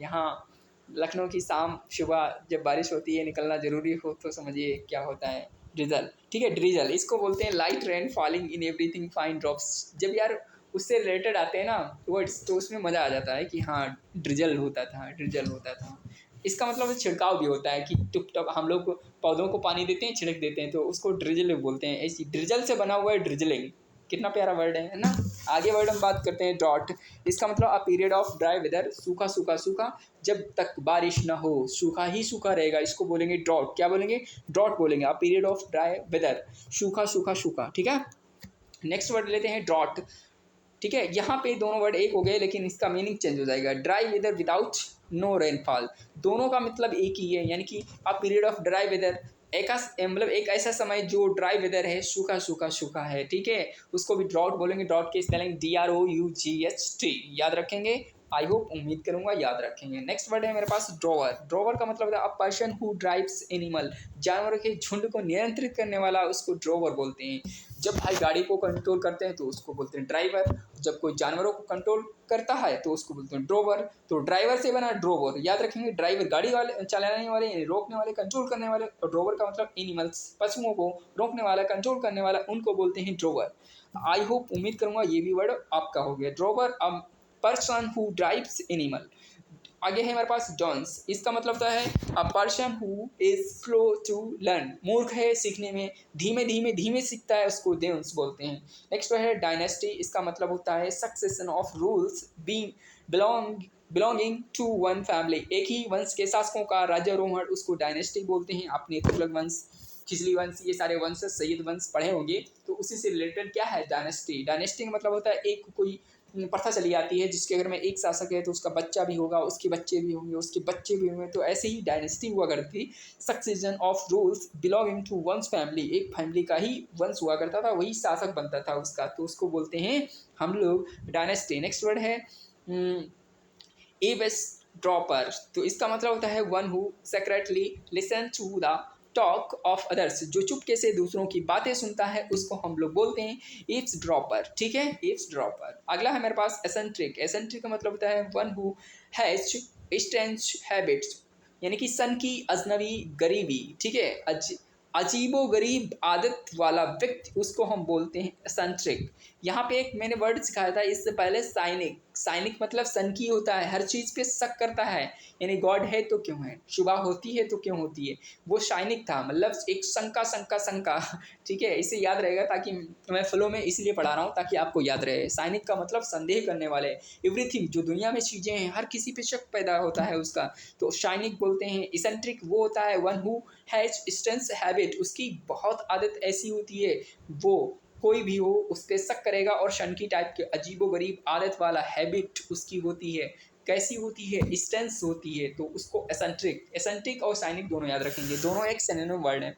यहाँ लखनऊ की शाम सुबह जब बारिश होती है, निकलना ज़रूरी हो तो समझिए क्या होता है, ड्रिजल। ठीक है, ड्रिजल इसको बोलते हैं light rain falling in everything fine drops. जब यार उससे रिलेटेड आते हैं ना वर्ड्स तो उसमें मज़ा आ जाता है कि हाँ ड्रिजल होता था, ड्रिजल होता था। इसका मतलब छिड़काव भी होता है कि टुप टप हम लोग पौधों को पानी देते हैं, छिड़क देते हैं, तो उसको ड्रिजल बोलते हैं। ऐसी ड्रिजल से बना हुआ है ड्रिजलिंग, कितना प्यारा वर्ड है ना। आगे वर्ड हम बात करते हैं डॉट, इसका मतलब a period of dry weather, सूखा सूखा सूखा, जब तक बारिश ना हो सूखा ही सूखा रहेगा, इसको बोलेंगे ड्रॉट। क्या बोलेंगे, ड्रॉट बोलेंगे, a period of dry weather, सूखा सूखा सूखा। ठीक है, नेक्स्ट वर्ड लेते हैं ड्रॉट। ठीक है, यहाँ पे दोनों वर्ड एक हो गए लेकिन इसका मीनिंग चेंज हो जाएगा। Dry weather without no rainfall, दोनों का मतलब एक ही है, यानी कि a period of dry weather, एक मतलब एक ऐसा समय जो ड्राई वेदर है, सूखा सूखा सूखा है। ठीक है, उसको भी ड्रॉट बोलेंगे। ड्रॉट की स्पेलिंग DROUGHT, याद रखेंगे, आई होप उम्मीद करूंगा याद रखेंगे। नेक्स्ट वर्ड है मेरे पास ड्रोवर। ड्रोवर का मतलब है a person who drives animal, जानवरों के झुंड को नियंत्रित करने वाला उसको ड्रोवर बोलते हैं। जब भाई गाड़ी को कंट्रोल करते हैं तो उसको बोलते हैं ड्राइवर, जब कोई जानवरों को कंट्रोल करता है तो उसको बोलते हैं ड्रोवर। तो ड्राइवर से बना ड्रोवर, याद रखेंगे, ड्राइवर गाड़ी वाले चलाने वाले यानी रोकने वाले, कंट्रोल करने वाले, और ड्रोवर का मतलब एनिमल्स, पशुओं को रोकने वाला, कंट्रोल करने वाला, उनको बोलते हैं ड्रोवर। आई होप उम्मीद करूंगा ये भी वर्ड आपका हो गया, drover a person who drives animal. आगे है हमारे पास डॉन्स, इसका मतलब होता है a person who is slow to learn, मूर्ख है सीखने में, धीमे धीमे धीमे सीखता है, उसको डेंस बोलते हैं। नेक्स्ट है डायनेस्टी, इसका मतलब होता है succession of rules being belonging to one family, एक ही वंश के शासकों का राज्यारोहण, उसको डायनेस्टी बोलते हैं। आपने तुगलक वंश, खिजली वंश, ये सारे वंश, सैयद वंश पढ़े होंगे, तो उसी से रिलेटेड क्या है डायनेस्टी। डायनेस्टी का मतलब होता है एक कोई प्रथा चली आती है जिसके घर में एक शासक है तो उसका बच्चा भी होगा, उसके बच्चे भी होंगे, उसके बच्चे भी होंगे, तो ऐसे ही डायनेस्टी हुआ करती। Succession of rules belonging to one's family, एक फैमिली का ही वंश हुआ करता था, वही शासक बनता था उसका, तो उसको बोलते हैं हम लोग डायनेस्टी। नेक्स्ट वर्ड है एवेस ड्रॉपर, तो इसका मतलब होता है one who secretly listen to the talk of others, जो चुपके से दूसरों की बातें सुनता है उसको हम लोग बोलते हैं ईव्स ड्रॉपर। ठीक है, ईव्स ड्रॉपर। अगला है मेरे पास एसेंट्रिक। एसेंट्रिक का मतलब होता है one who has strange habits, यानी कि सन की अजनबी गरीबी। ठीक है, अजीबो गरीब आदत वाला व्यक्ति, उसको हम बोलते हैं एसेंट्रिक। यहाँ पे एक मैंने वर्ड सिखाया था इससे पहले, साइनिक। साइनिक मतलब सन की होता है, हर चीज़ पे शक करता है, यानी गॉड है तो क्यों है, सुबह होती है तो क्यों होती है, वो शाइनिक था, मतलब एक शंका शंका शंका। ठीक है, इसे याद रहेगा, ताकि मैं फ्लो में इसलिए पढ़ा रहा हूँ ताकि आपको याद रहे। साइनिक का मतलब संदेह करने वाले, एवरीथिंग, जो दुनिया में चीज़ें हैं हर किसी पे शक पैदा होता है उसका, तो शाइनिक बोलते हैं। इसेंट्रिक वो होता है one who has strength habit, उसकी बहुत आदत ऐसी होती है, वो कोई भी हो उस पर शक करेगा और शनकी टाइप के अजीबोगरीब आदत वाला हैबिट उसकी होती है। कैसी होती है? स्टेंस होती है, तो उसको एसेंट्रिक, एसेंट्रिक और साइनिक दोनों याद रखेंगे, दोनों एक सिनोनिम वर्ड है।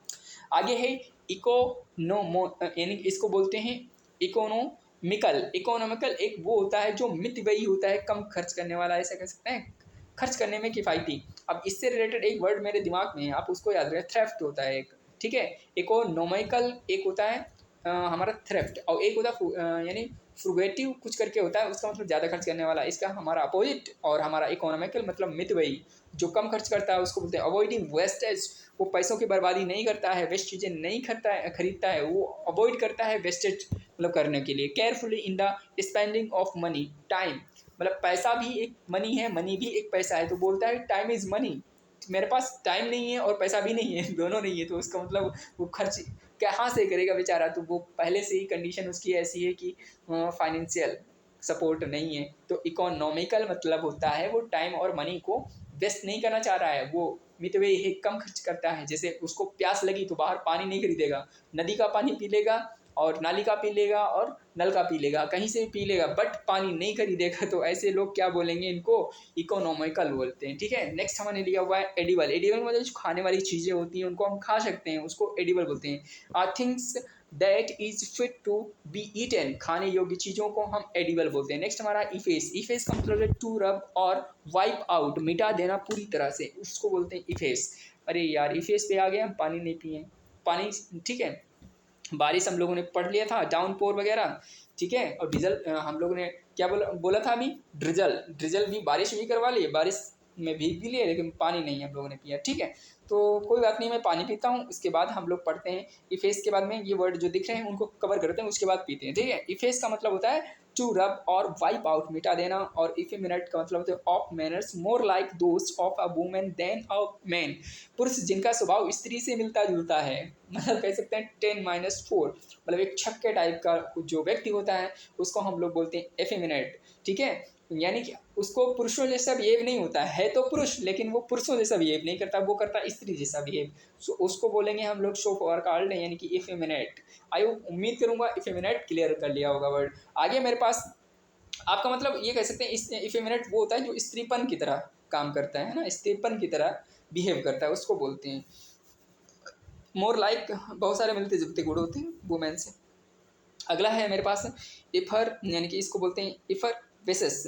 आगे है इकोनोमो, यानी इसको बोलते हैं इकोनोमिकल। इकोनॉमिकल एक वो होता है जो मितव्ययी होता है, कम खर्च करने वाला, ऐसा कह सकते हैं, खर्च करने में किफ़ायती। अब इससे रिलेटेड एक वर्ड मेरे दिमाग में है, आप उसको याद रखें, थ्रेफ्ट होता है एक, ठीक है। इकोनॉमिकल एक होता है हमारा थ्रेफ्ट, और एक होता है यानी फ्रुगेटिव कुछ करके होता है, उसका मतलब ज़्यादा खर्च करने वाला, इसका हमारा अपोजिट। और हमारा इकोनॉमिकल मतलब मितव्ययी, जो कम खर्च करता है उसको बोलते हैं। अवॉइडिंग वेस्टेज, वो पैसों की बर्बादी नहीं करता है, वेस्ट चीज़ें नहीं खरीदता है, वो अवॉइड करता है वेस्टेज मतलब करने के लिए। Carefully in the spending of money, time, मतलब पैसा भी एक मनी है, मनी भी एक पैसा है, तो बोलता है टाइम इज़ मनी। मेरे पास टाइम नहीं है और पैसा भी नहीं है, दोनों नहीं है, तो उसका मतलब वो खर्च कहाँ से करेगा बेचारा, तो वो पहले से ही कंडीशन उसकी ऐसी है कि फाइनेंशियल सपोर्ट नहीं है। तो इकोनॉमिकल मतलब होता है वो टाइम और मनी को वेस्ट नहीं करना चाह रहा है, वो मितव्ययी है, कम खर्च करता है। जैसे उसको प्यास लगी तो बाहर पानी नहीं खरीदेगा, नदी का पानी पी लेगा और नाली का पी लेगा और नल का पी लेगा, कहीं से भी पी लेगा, बट पानी नहीं खरीदेगा। तो ऐसे लोग क्या बोलेंगे, इनको इकोनॉमिकल बोलते हैं, ठीक है। नेक्स्ट हमने लिया हुआ है एडिबल। एडिबल मतलब जो खाने वाली चीज़ें होती हैं उनको हम खा सकते हैं, उसको एडिबल बोलते हैं। Things that is fit to be eaten, खाने योग्य चीज़ों को हम एडिबल बोलते हैं। नेक्स्ट हमारा इफेस। इफेस का मतलब है टू रब और वाइप आउट, मिटा देना पूरी तरह से, उसको बोलते हैं इफेस। अरे यार इफेस पे आ गए, हम पानी नहीं पिए, पानी, ठीक है। बारिश हम लोगों ने पढ़ लिया था, डाउन पोर वगैरह, ठीक है। और डीजल हम लोगों ने क्या बोला था अभी, ड्रिजल। ड्रिजल भी बारिश भी करवा लिए, बारिश में भीग भी लिए, लेकिन पानी नहीं हम लोगों ने पिया, ठीक है। तो कोई बात नहीं, मैं पानी पीता हूँ, उसके बाद हम लोग पढ़ते हैं इफेस के बाद में ये वर्ड जो दिख रहे हैं उनको कवर करते हैं, उसके बाद पीते हैं, ठीक है। इफेस का मतलब होता है टू रब और वाइप आउट, मिटा देना। और इफेमिनेट का मतलब होता है of manners more like those of a woman than a man, पुरुष जिनका स्वभाव स्त्री से मिलता जुलता है, मतलब कह सकते हैं 10-4, मतलब एक छक्के टाइप का जो व्यक्ति होता है उसको हम लोग बोलते हैं एफेमिनेट, ठीक है। यानी कि उसको पुरुषों जैसा बिहेव नहीं होता है, तो पुरुष, लेकिन वो पुरुषों जैसा बिहेव नहीं करता, वो करता स्त्री जैसा बिहेव, सो उसको बोलेंगे हम लोग शो फॉर कार्ड, यानी कि इफेमिनेट। आई उम्मीद करूंगा इफेमिनेट क्लियर कर लिया होगा वर्ड। आगे मेरे पास आपका मतलब ये कह सकते हैं इस इफेमिनेट वो होता है जो स्त्रीपन की तरह काम करता है ना, स्त्रीपन की तरह बिहेव करता है, उसको बोलते हैं। मोर लाइक बहुत सारे मिलते जुलते गुण होते हैं वुमेन से। अगला है मेरे पास इफर, यानी कि इसको बोलते हैं इफर वेसेस,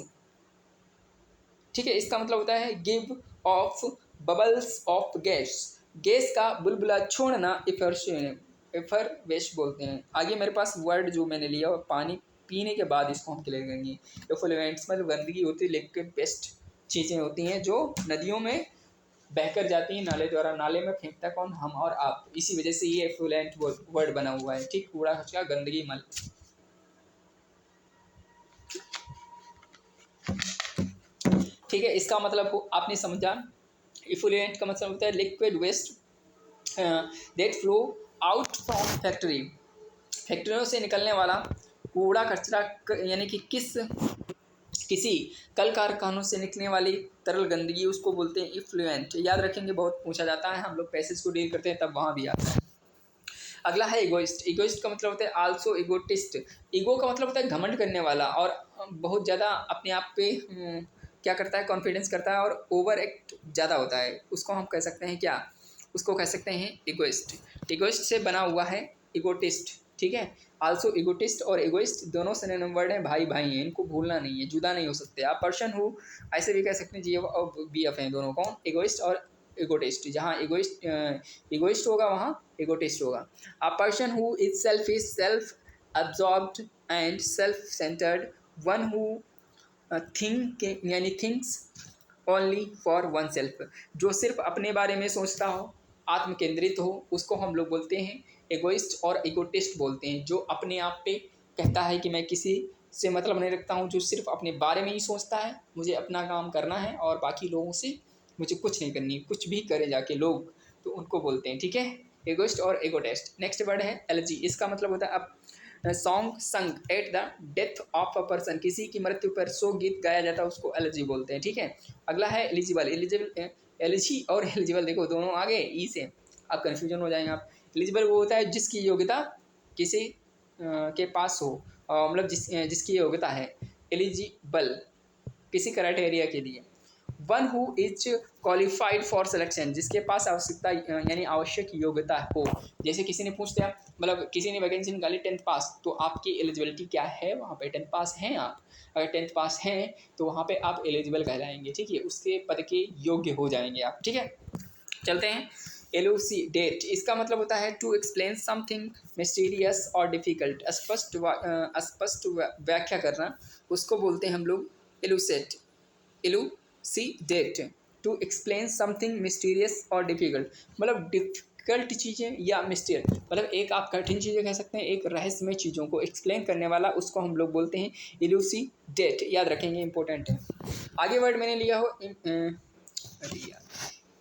ठीक है। इसका मतलब होता है give of bubbles of gas, gas का बुलबुला छोड़ना इफर वेश बोलते हैं। आगे मेरे पास वर्ड जो मैंने लिया और पानी पीने के बाद इसको हम क्लियर करेंगे। एफ्लुएंट्स मतलब गंदगी होती है, लिक्विड बेस्ट चीज़ें होती हैं जो नदियों में बहकर जाती है नाले द्वारा, नाले में फेंकता कौन, हम और आप, इसी वजह से ये एफ्लुएंट वर्ड बना हुआ है, ठीक। कूड़ा कचरा गंदगी मल, ठीक है। इसका मतलब आपने समझा, इफ्लुएंट का मतलब होता है liquid waste that flow out from factory, फैक्ट्रियों से निकलने वाला कूड़ा कचरा, यानी कि किसी कल कारखानों से निकलने वाली तरल गंदगी, उसको बोलते हैं इफ्लुएंट। याद रखेंगे, बहुत पूछा जाता है, हम लोग पैसेज को डील करते हैं तब वहाँ भी आता है। अगला है इगोइस्ट। इगोइस्ट का मतलब होता है आल्सो इगोटिस्ट। ईगो का मतलब होता है घमंड करने वाला और बहुत ज़्यादा अपने आप पे क्या करता है, कॉन्फिडेंस करता है और ओवर एक्ट ज़्यादा होता है, उसको हम कह सकते हैं क्या, उसको कह सकते हैं इगोइस्ट। इगोइस्ट से बना हुआ है इगोटिस्ट, ठीक है। आल्सो इगोटिस्ट और इगोइस्ट दोनों सिनोनिम वर्ड हैं, भाई भाई हैं, इनको भूलना नहीं है, जुदा नहीं हो सकते आप। पर्सन हु ऐसे भी कह सकते हैं, जी और बी एफ हैं दोनों, कौन, इगोइस्ट और इगोटिस्ट। जहाँ इगोइस्ट होगा वहाँ इगोटिस्ट होगा। अ person who is self absorbed and self-centered, one who यानी thinks only for one self, जो सिर्फ अपने बारे में सोचता हो, आत्म केंद्रित हो, उसको हम लोग बोलते हैं एगोइस्ट और इगोटिस्ट बोलते हैं। जो अपने आप पे कहता है कि मैं किसी से मतलब नहीं रखता हूँ, जो सिर्फ अपने बारे में ही सोचता है, मुझे अपना काम करना है और बाकी लोगों से मुझे कुछ नहीं करनी, कुछ भी करे जाके लोग, तो उनको बोलते हैं, ठीक है, एगोइस्ट और एगोटेस्ट। नेक्स्ट वर्ड है एलर्जी। इसका मतलब होता है अब सॉन्ग संग at the death of a person, किसी की मृत्यु पर शोक गीत गाया जाता है, उसको एलर्जी बोलते हैं, ठीक है। अगला है एलिजिबल। एलिजी और एलिजिबल देखो दोनों आगे ई से, आप कन्फ्यूजन हो जाएंगे आप। एलिजिबल वो होता है जिसकी योग्यता किसी के पास हो, मतलब जिसकी योग्यता है, एलिजिबल किसी क्राइटेरिया के लिए। One who is qualified for selection, जिसके पास आवश्यकता यानी आवश्यक योग्यता हो। जैसे किसी ने पूछ दिया, मतलब किसी ने वैकेंसी निकाली 10th पास, तो आपकी एलिजिबिलिटी क्या है वहाँ पे, 10th पास हैं आप। अगर 10th पास हैं तो वहाँ पे आप एलिजिबल कहलाएंगे, ठीक है, उसके पद के योग्य हो जाएंगे आप, ठीक है। चलते हैं। एलूसीडेट, इसका मतलब होता है टू एक्सप्लेन समथिंग मिस्टीरियस और डिफिकल्ट, स्पष्ट व्याख्या करना, उसको बोलते हैं हम लोग एलूसेट, एलूसीडेट। टू एक्सप्लेन समथिंग मिस्टीरियस और डिफिकल्ट, मतलब डिफिकल्ट चीज़ें या मिस्टीरियस, मतलब एक आप कठिन चीज़ें कह सकते हैं, एक रहस्यमय चीज़ों को एक्सप्लेन करने वाला, उसको हम लोग बोलते हैं एलूसीडेट। याद रखेंगे, इंपॉर्टेंट है। आगे वर्ड मैंने लिया हो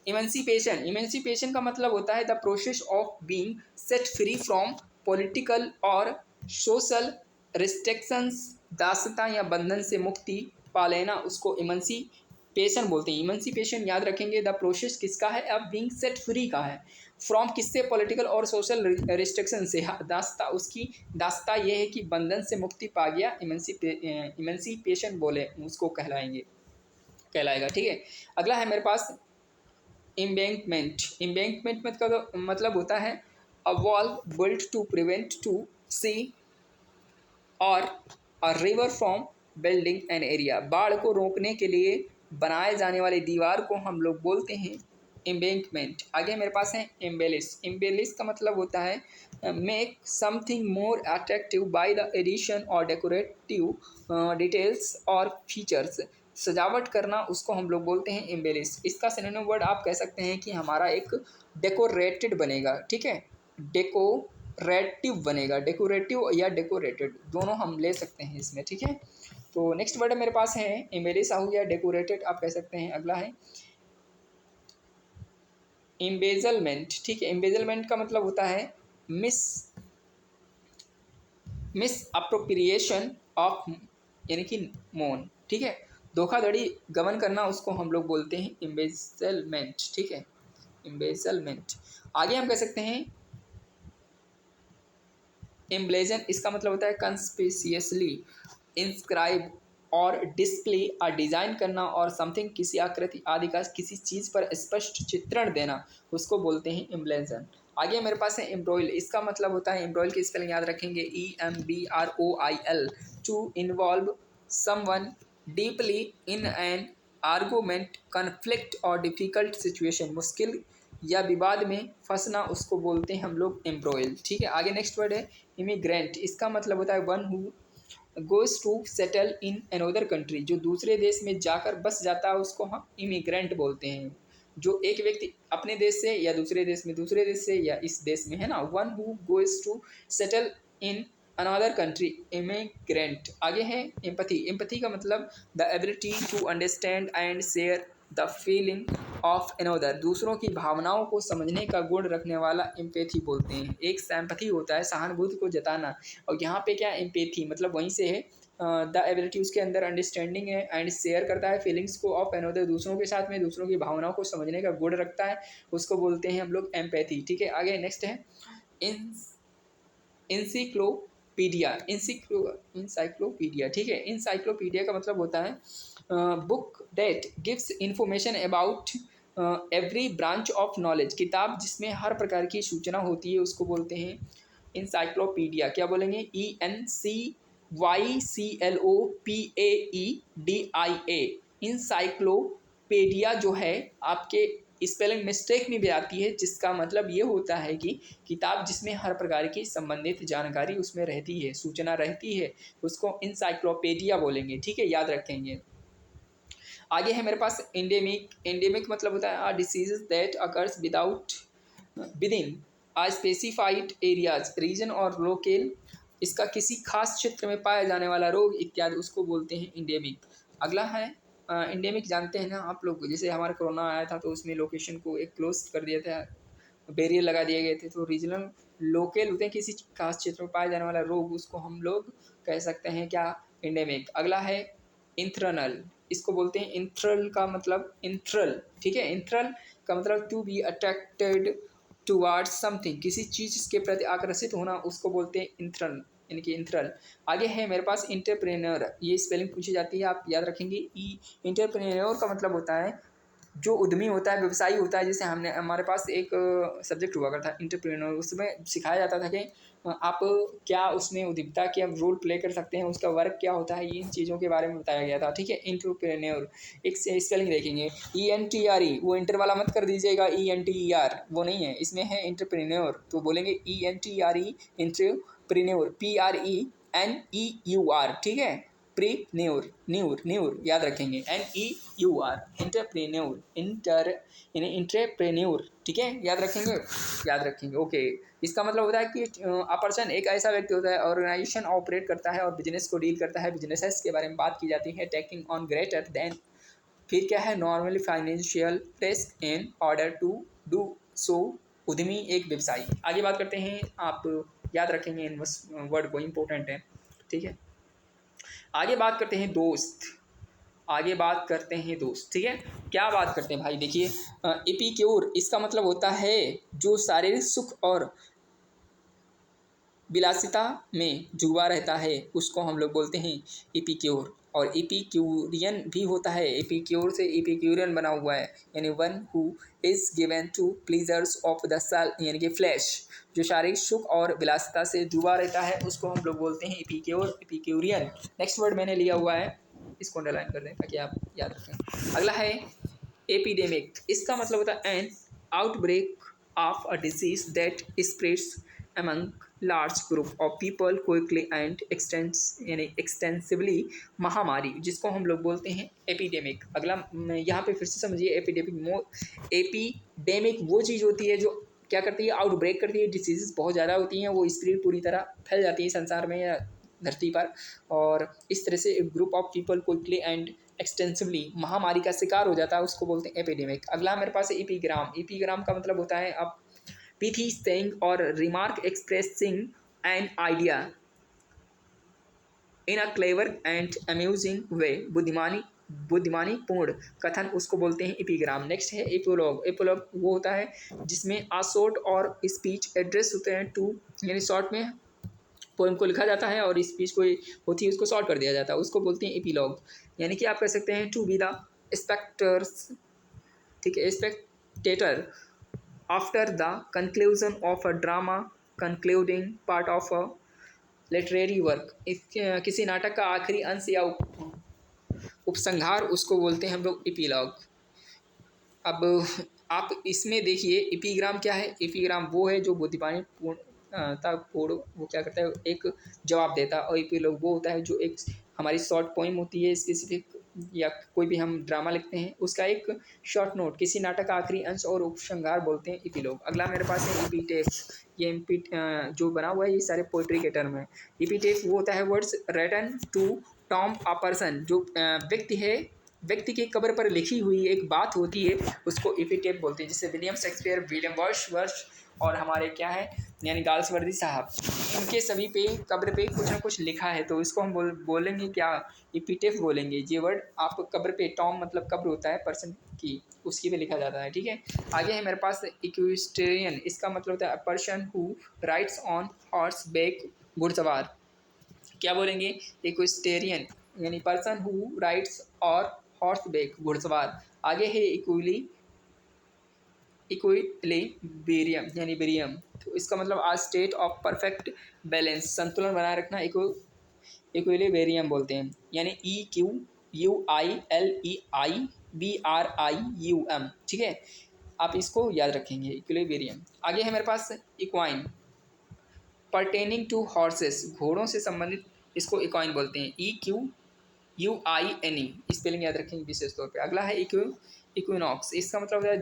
इमेंसिपेशन। इमेंसिपेशन का मतलब होता है the process of being set free from political और सोशल रिस्ट्रिक्शंस, दासता या बंधन से मुक्ति पा लेना, उसको इमेंसिपेशन बोलते हैं। इमेंसिपेशन याद रखेंगे, द प्रोसेस किसका है, अब बीइंग सेट फ्री का है, फ्रॉम किससे, पॉलिटिकल और सोशल रिस्ट्रिक्शन से, दासता उसकी दासता ये है कि बंधन से मुक्ति पा गया, इमेंसिपेशन बोले उसको कहलाएगा, ठीक है। अगला है मेरे पास एम्बैंकमेंट। एम्बैंकमेंट मतलब होता है a wall built to prevent to sea और a river from building an area, बाढ़ को रोकने के लिए बनाए जाने वाली दीवार को हम लोग बोलते हैं एम्बैंकमेंट। आगे मेरे पास है एम्बेलिश। एम्बेलिश का मतलब होता है make something more attractive by the addition or decorative details or features, सजावट करना, उसको हम लोग बोलते हैं एम्बेलिश। इसका सिनोनिम वर्ड आप कह सकते हैं कि हमारा एक डेकोरेटेड बनेगा, ठीक है, डेकोरेटिव बनेगा, डेकोरेटिव या डेकोरेटेड दोनों हम ले सकते हैं इसमें, ठीक है। तो नेक्स्ट वर्ड मेरे पास है एम्बेलिश हो गया, डेकोरेटेड आप कह सकते हैं। अगला है एम्बेजलमेंट, ठीक है। एम्बेजलमेंट का मतलब होता है मिस अप्रोप्रिएशन ऑफ, यानी कि मोन, ठीक है, धोखाधड़ी गबन करना, उसको हम लोग बोलते हैं एम्बेजलमेंट, ठीक है, एम्बेजलमेंट। आगे हम कह सकते हैं एम्ब्लेजन। इसका मतलब होता है कंस्पिशियसली इंस्क्राइब और डिस्प्ले और डिज़ाइन करना और समथिंग किसी आकृति आदि का किसी चीज़ पर स्पष्ट चित्रण देना, उसको बोलते हैं एम्ब्लेजन। आगे मेरे पास है एम्ब्रॉयल। इसका मतलब होता है, एम्ब्रॉयल की स्पेलिंग याद रखेंगे, EMBROIL, to involve someone deeply in an argument, conflict or difficult situation, मुश्किल या विवाद में फंसना, उसको बोलते हैं हम लोग एम्ब्रॉयल, ठीक है। आगे नेक्स्ट वर्ड है इमिग्रेंट। इसका मतलब होता है one who goes to settle in another country, जो दूसरे देश में जाकर बस जाता है, उसको हम इमिग्रेंट बोलते हैं। जो एक व्यक्ति अपने देश से या दूसरे देश में, दूसरे देश से या इस देश में, है ना, one who goes to settle in another country, immigrant. आगे है एम्पैथी। एम्पैथी का मतलब the ability to understand and share the feeling of another, दूसरों की भावनाओं को समझने का गुण रखने वाला एम्पैथी बोलते हैं। एक सैम्पैथी होता है सहानुभूति को जताना, और यहाँ पे क्या एम्पैथी मतलब वहीं से है, द एबिलिटी उसके अंदर अंडरस्टैंडिंग है एंड शेयर करता है फीलिंग्स को ऑफ अनदर, दूसरों के साथ में दूसरों की भावनाओं को समझने का गुण रखता है, उसको बोलते हैं हम लोग एम्पैथी, ठीक है। आगे नेक्स्ट है इंसाइक्लोपीडिया। इंसाइक्लोपीडिया, ठीक है। इंसाइक्लोपीडिया का मतलब होता है book that gives information about every branch of knowledge, किताब जिसमें हर प्रकार की सूचना होती है, उसको बोलते हैं इंसाइक्लोपीडिया। क्या बोलेंगे, ENCYCLOPAEDIA। इंसाइक्लोपीडिया जो है आपके स्पेलिंग मिस्टेक में भी आती है, जिसका मतलब ये होता है कि किताब जिसमें हर प्रकार की संबंधित जानकारी उसमें रहती है, सूचना रहती है, उसको इंसाइक्लोपीडिया बोलेंगे, ठीक है, याद रखेंगे। आगे है मेरे पास एंडेमिक। एंडेमिक मतलब होता है disease that occurs within a specified areas, region or local, इसका किसी खास क्षेत्र में पाया जाने वाला रोग इत्यादि, उसको बोलते हैं एंडेमिक। अगला है एंडेमिक। जानते हैं ना आप लोग, जैसे हमारा कोरोना आया था तो उसमें लोकेशन को एक क्लोज कर दिया था, बैरियर लगा दिए गए थे। तो रीजनल लोकल होते हैं किसी खास क्षेत्र में पाया जाने वाला रोग, उसको हम लोग कह सकते हैं क्या, एंडेमिक। अगला है इंथ्रनल। इसको बोलते हैं इंथ्रल का मतलब इंथ्रल, ठीक है। इंथ्रल का मतलब to be attracted towards something, किसी चीज़ के प्रति आकर्षित होना, उसको बोलते हैं इंथ्रल, यानी कि इंथ्रल। आगे है मेरे पास एंटरप्रेन्योर, ये स्पेलिंग पूछी जाती है, आप याद रखेंगे। ई एंटरप्रेन्योर का मतलब होता है जो उद्यमी होता है, व्यवसायी होता है। जैसे हमने हमारे पास एक सब्जेक्ट हुआ करता था एंटरप्रेन्योर, उसमें सिखाया जाता था कि आप क्या उसमें उद्यमिता क्या रोल प्ले कर सकते हैं, उसका वर्क क्या होता है, इन चीज़ों के बारे में बताया गया था। ठीक है, एंटरप्रेन्योर एक स्पेलिंग देखेंगे ENTRE, वो इंटर वाला मत कर दीजिएगा, ENTER वो नहीं है, इसमें है एंटरप्रेन्योर, तो बोलेंगे ENTRE एंटरप्रेन्योर, PRENEUR। ठीक है, प्रीन्योर, न्यूर न्यूर याद रखेंगे, NEUR एंटरप्रेन्योर, इंटर यानी इंटरप्रेन्योर। ठीक है, याद रखेंगे, याद रखेंगे। ओके, इसका मतलब होता है कि अ पर्सन एक ऐसा व्यक्ति होता है, ऑर्गेनाइजेशन ऑपरेट करता है और बिजनेस को डील करता है, बिजनेसेस के बारे में बात की जाती है। टेकिंग ऑन ग्रेटर देन, फिर क्या है, normally financial risk in order to do so, उद्यमी एक व्यवसायी। आगे बात करते हैं, आप याद रखेंगे इन वर्ड को, इंपॉर्टेंट है। ठीक है, आगे बात करते हैं दोस्त, आगे बात करते हैं दोस्त। ठीक है, क्या बात करते हैं भाई, देखिए एपिक्योर, इसका मतलब होता है जो शारीरिक सुख और विलासिता में डूबा रहता है, उसको हम लोग बोलते हैं एपिक्योर। और एपिक्यूरियन भी होता है, एपिक्योर से एपिक्यूरियन बना हुआ है, यानी one who is given to pleasures of the self, यानी कि फ्लैश, जो शारीरिक सुख और विलासिता से डूबा रहता है, उसको हम लोग बोलते हैं एपिक्योर, एपिक्यूरियन। नेक्स्ट वर्ड मैंने लिया हुआ है, इसको अंडरलाइन कर दें ताकि आप याद रखें। अगला है एपिडेमिक, इसका मतलब होता है N outbreak of a disease that spreads among large group of people quickly and extensively, महामारी, जिसको हम लोग बोलते हैं एपिडेमिक। अगला यहाँ पे फिर से समझिए, एपिडेमिक वो चीज़ होती है जो क्या करती है, आउटब्रेक करती है, डिसीजेस बहुत ज़्यादा होती हैं, वो स्प्रेड पूरी तरह फैल जाती है संसार में या धरती पर, और इस तरह से group of people quickly and extensively महामारी का शिकार हो जाता है, उसको बोलते हैं एपिडेमिक। अगला मेरे पास है एपीग्राम, एपीग्राम का मतलब होता है अब pithy saying or remark expressing an idea in a clever and amusing way, बुद्धिमानी पूर्ण कथन, उसको बोलते हैं एपिग्राम। नेक्स्ट है एपोलॉग, एपोलॉग वो होता है जिसमें आ शॉर्ट और स्पीच एड्रेस होते हैं टू, यानी शॉर्ट में पोएम को लिखा जाता है और स्पीच कोई होती है उसको शॉर्ट कर दिया जाता है, उसको बोलते हैं एपिलॉग। यानी कि आप कह सकते हैं टू बी द स्पेक्टर्स, ठीक है, Spectator after the conclusion of a drama, concluding part of a literary work, किसी नाटक का आखिरी अंश या उपसंहार, उसको बोलते हैं हम लोग एपिलॉग। अब आप इसमें देखिए एपिग्राम क्या है, एपिग्राम वो है जो बुद्धिमानी पूर्ण वो क्या करता है, एक जवाब देता है, और एपिलॉग वो होता है जो एक हमारी शॉर्ट पोइम होती है स्पेसिफिक, या कोई भी हम ड्रामा लिखते हैं उसका एक शॉर्ट नोट, किसी नाटक का आखिरी अंश और उपसंहार बोलते हैं एपिलॉग। अगला मेरे पास है एपिटेफ, ये जो बना हुआ है ये सारे पोइट्री के टर्म है। एपिटेफ वो होता है words written to tomb a person, जो व्यक्ति की कब्र पर लिखी हुई एक बात होती है, उसको एपिटेफ बोलते हैं। जैसे विलियम शेक्सपियर, विलियम वर्ड्सवर्थ और हमारे क्या है यानी गाल्सवर्दी साहब, इनके सभी पे कब्र पे कुछ ना कुछ लिखा है, तो इसको हम बोलेंगे क्या, एपिटेफ बोलेंगे। ये वर्ड आप कब्र पे, टॉम मतलब कब्र होता है पर्सन की, उसकी पे लिखा जाता है। ठीक है, आगे है मेरे पास इक्विस्टेरियन, इसका मतलब होता है person who rides on horse back, घुड़सवार। क्या बोलेंगे, इक्विस्टेरियन यानी पर्सन हु राइड्स और हॉर्स बैक, घुड़सवार। आगे है इक्विलिब्रियम यानी बेरियम, तो इसका मतलब आ स्टेट ऑफ परफेक्ट बैलेंस, संतुलन बनाए रखना, इक्विलिब्रियम बोलते हैं, यानी EQUILEIBRIUM। ठीक है, आप इसको याद रखेंगे, इक्विलिब्रियम। आगे है मेरे पास इक्वाइन, परटेनिंग टू हॉर्सेस, घोड़ों से संबंधित, इसको इक्वाइन बोलते हैं, EQUINE, स्पेलिंग याद रखेंगे विशेष तौर पे। अगला है इक्विनॉक्स, इसका मतलब है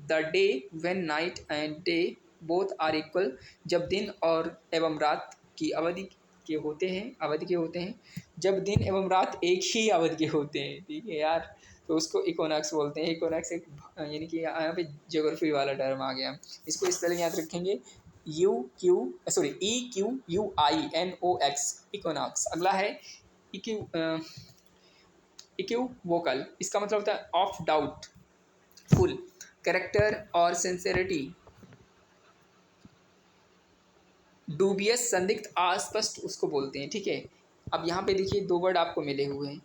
the day when night and day both are equal, जब दिन और एवं रात की अवधि के होते हैं, जब दिन एवं रात एक ही अवधि के होते हैं। ठीक है यार, तो उसको इक्विनॉक्स बोलते हैं। इक्विनॉक्स एक यानी कि यहाँ पे ज्योग्राफी वाला टर्म आ गया, इसको स्पेलिंग याद रखेंगे, EQUINOX, इक्विनॉक्स। अगला है इक्विवोकल, इसका मतलब होता है ऑफ डाउट फुल, कैरेक्टर और सिंसेरिटी डूबियस संदिग्ध अस्पष्ट उसको बोलते हैं, ठीक है। अब यहाँ पे देखिए दो वर्ड आपको मिले हुए हैं।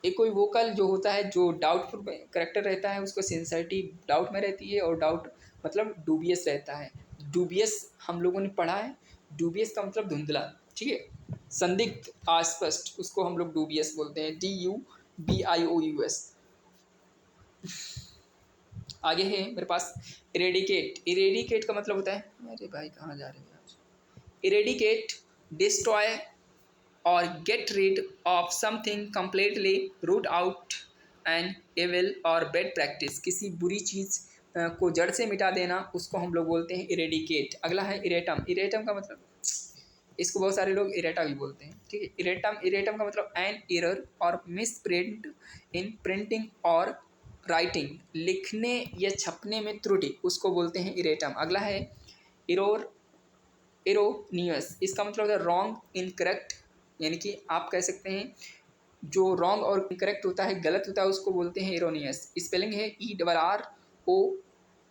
एक कोई वोकल जो होता है, जो डाउटफुल करेक्टर रहता है, उसको सिंसियरिटी डाउट में रहती है, और डाउट मतलब डूबियस रहता है। डूबियस हम लोगों ने पढ़ा है, डूबियस का मतलब धुंधला, ठीक है। संदिग्ध अस्पष्ट उसको हम लोग डूबियस बोलते हैं, DUBIOUS। आगे है मेरे पास इरेडिकेट। इरेडिकेट का मतलब होता है, अरे भाई कहाँ जा रहे हैं आप। Eradicate, destroy or get rid of something completely, root out an evil or bad practice. किसी बुरी चीज़ को जड़ से मिटा देना, उसको हम लोग बोलते हैं इरेडिकेट। अगला है इरेटम। इरेटम का मतलब, इसको बहुत सारे लोग इरेटा भी बोलते हैं, ठीक है। इरेटम, इरेटम का मतलब एन एरर और मिस प्रिंट इन प्रिंटिंग और राइटिंग, लिखने या छपने में त्रुटि, उसको बोलते हैं इरेटम। अगला है इरोर, इरोनियस। इसका मतलब होता है रॉन्ग, इनकरेक्ट, यानी कि आप कह सकते हैं जो रॉन्ग और इनकरेक्ट होता है, गलत होता है, उसको बोलते हैं इरोनियस। स्पेलिंग है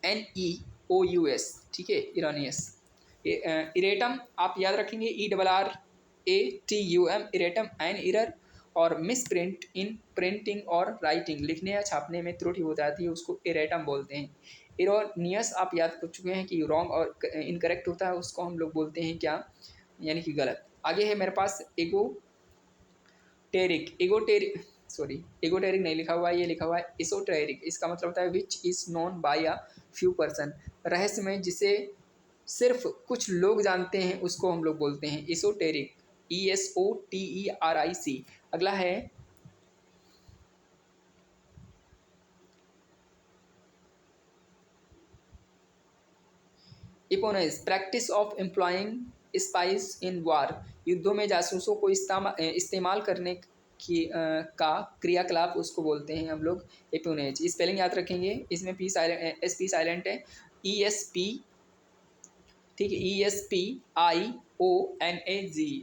ERRONEOUS, ठीक है, इरोनियस। इरेटम आप याद रखेंगे, ERRATUM, इरेटम एन एरर और मिस प्रिंट इन प्रिंटिंग और राइटिंग, लिखने या छापने में त्रुटि हो जाती है, उसको इरेटम बोलते हैं। इरोनियस आप याद कर चुके हैं कि रॉन्ग और इनकरेक्ट होता है, उसको हम लोग बोलते हैं क्या, यानी कि गलत। आगे है मेरे पास एगोटेरिक। एगोटेरिक नहीं लिखा हुआ है, ये लिखा हुआ है एसोटेरिक। इसका मतलब होता है which is known by a few person, रहस्यमय जिसे सिर्फ कुछ लोग जानते हैं, उसको हम लोग बोलते हैं एसोटेरिक, ESOTERIC। अगला है इपोनेज, practice of employing spice in वार, युद्धों में जासूसों को इस्तेमाल करने की का क्रियाकलाप, उसको बोलते हैं हम लोग एपोनेज। स्पेलिंग याद रखेंगे, इसमें SP साइलेंट है, ESP, ठीक है, ESPIONAG।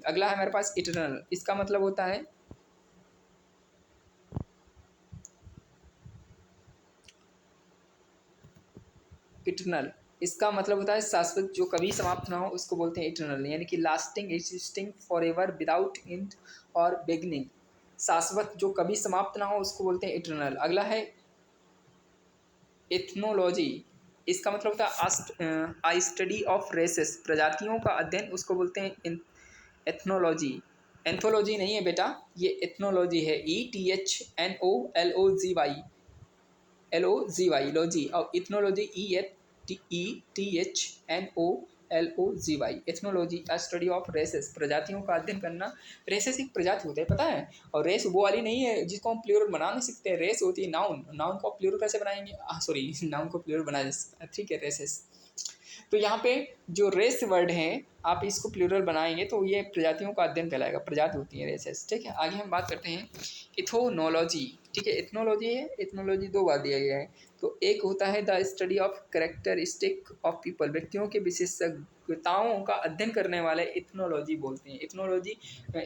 अगला है मेरे पास इटरनल। इसका मतलब होता है इटरनल, इसका मतलब होता है शाश्वत, जो कभी समाप्त ना हो, उसको बोलते हैं इटरनल, यानी कि lasting, existing for ever without and और बिगनिंग। शाश्वत जो कभी समाप्त ना हो, उसको बोलते हैं इटरनल। अगला है एथनोलॉजी। इसका मतलब होता है आई स्टडी ऑफ रेसेस, प्रजातियों का अध्ययन, उसको बोलते हैं एथनोलॉजी। एंथोलॉजी नहीं है बेटा, ये एथनोलॉजी है, ETHNOLOGY लॉजी, और ethnology ETHNOLOGY। Ethnology study of races, प्रजातियों का अध्ययन करना। रेसेस एक प्रजाति होता है, पता है। और रेस वो वाली नहीं है जिसको हम प्लूरल बना नहीं सकते, रेस होती है नाउन। नाउन को प्लूरल कैसे बनाएंगे, सॉरी नाउन को प्लूरल बनाया जा सकता है, ठीक है, रेसेस। तो यहाँ पे जो रेस वर्ड है, आप इसको प्लूरल बनाएंगे तो ये प्रजातियों का अध्ययन कहलाएगा, प्रजाति होती है रेसेस, ठीक है। आगे हम बात करते हैं इथोनोलॉजी, ठीक है। इथनोलॉजी है, इथनोलॉजी दो बार दिया गया है। तो एक होता है the study of characteristic of people, व्यक्तियों के विशेषताओं का अध्ययन करने वाले इथनोलॉजी बोलते हैं। इथनोलॉजी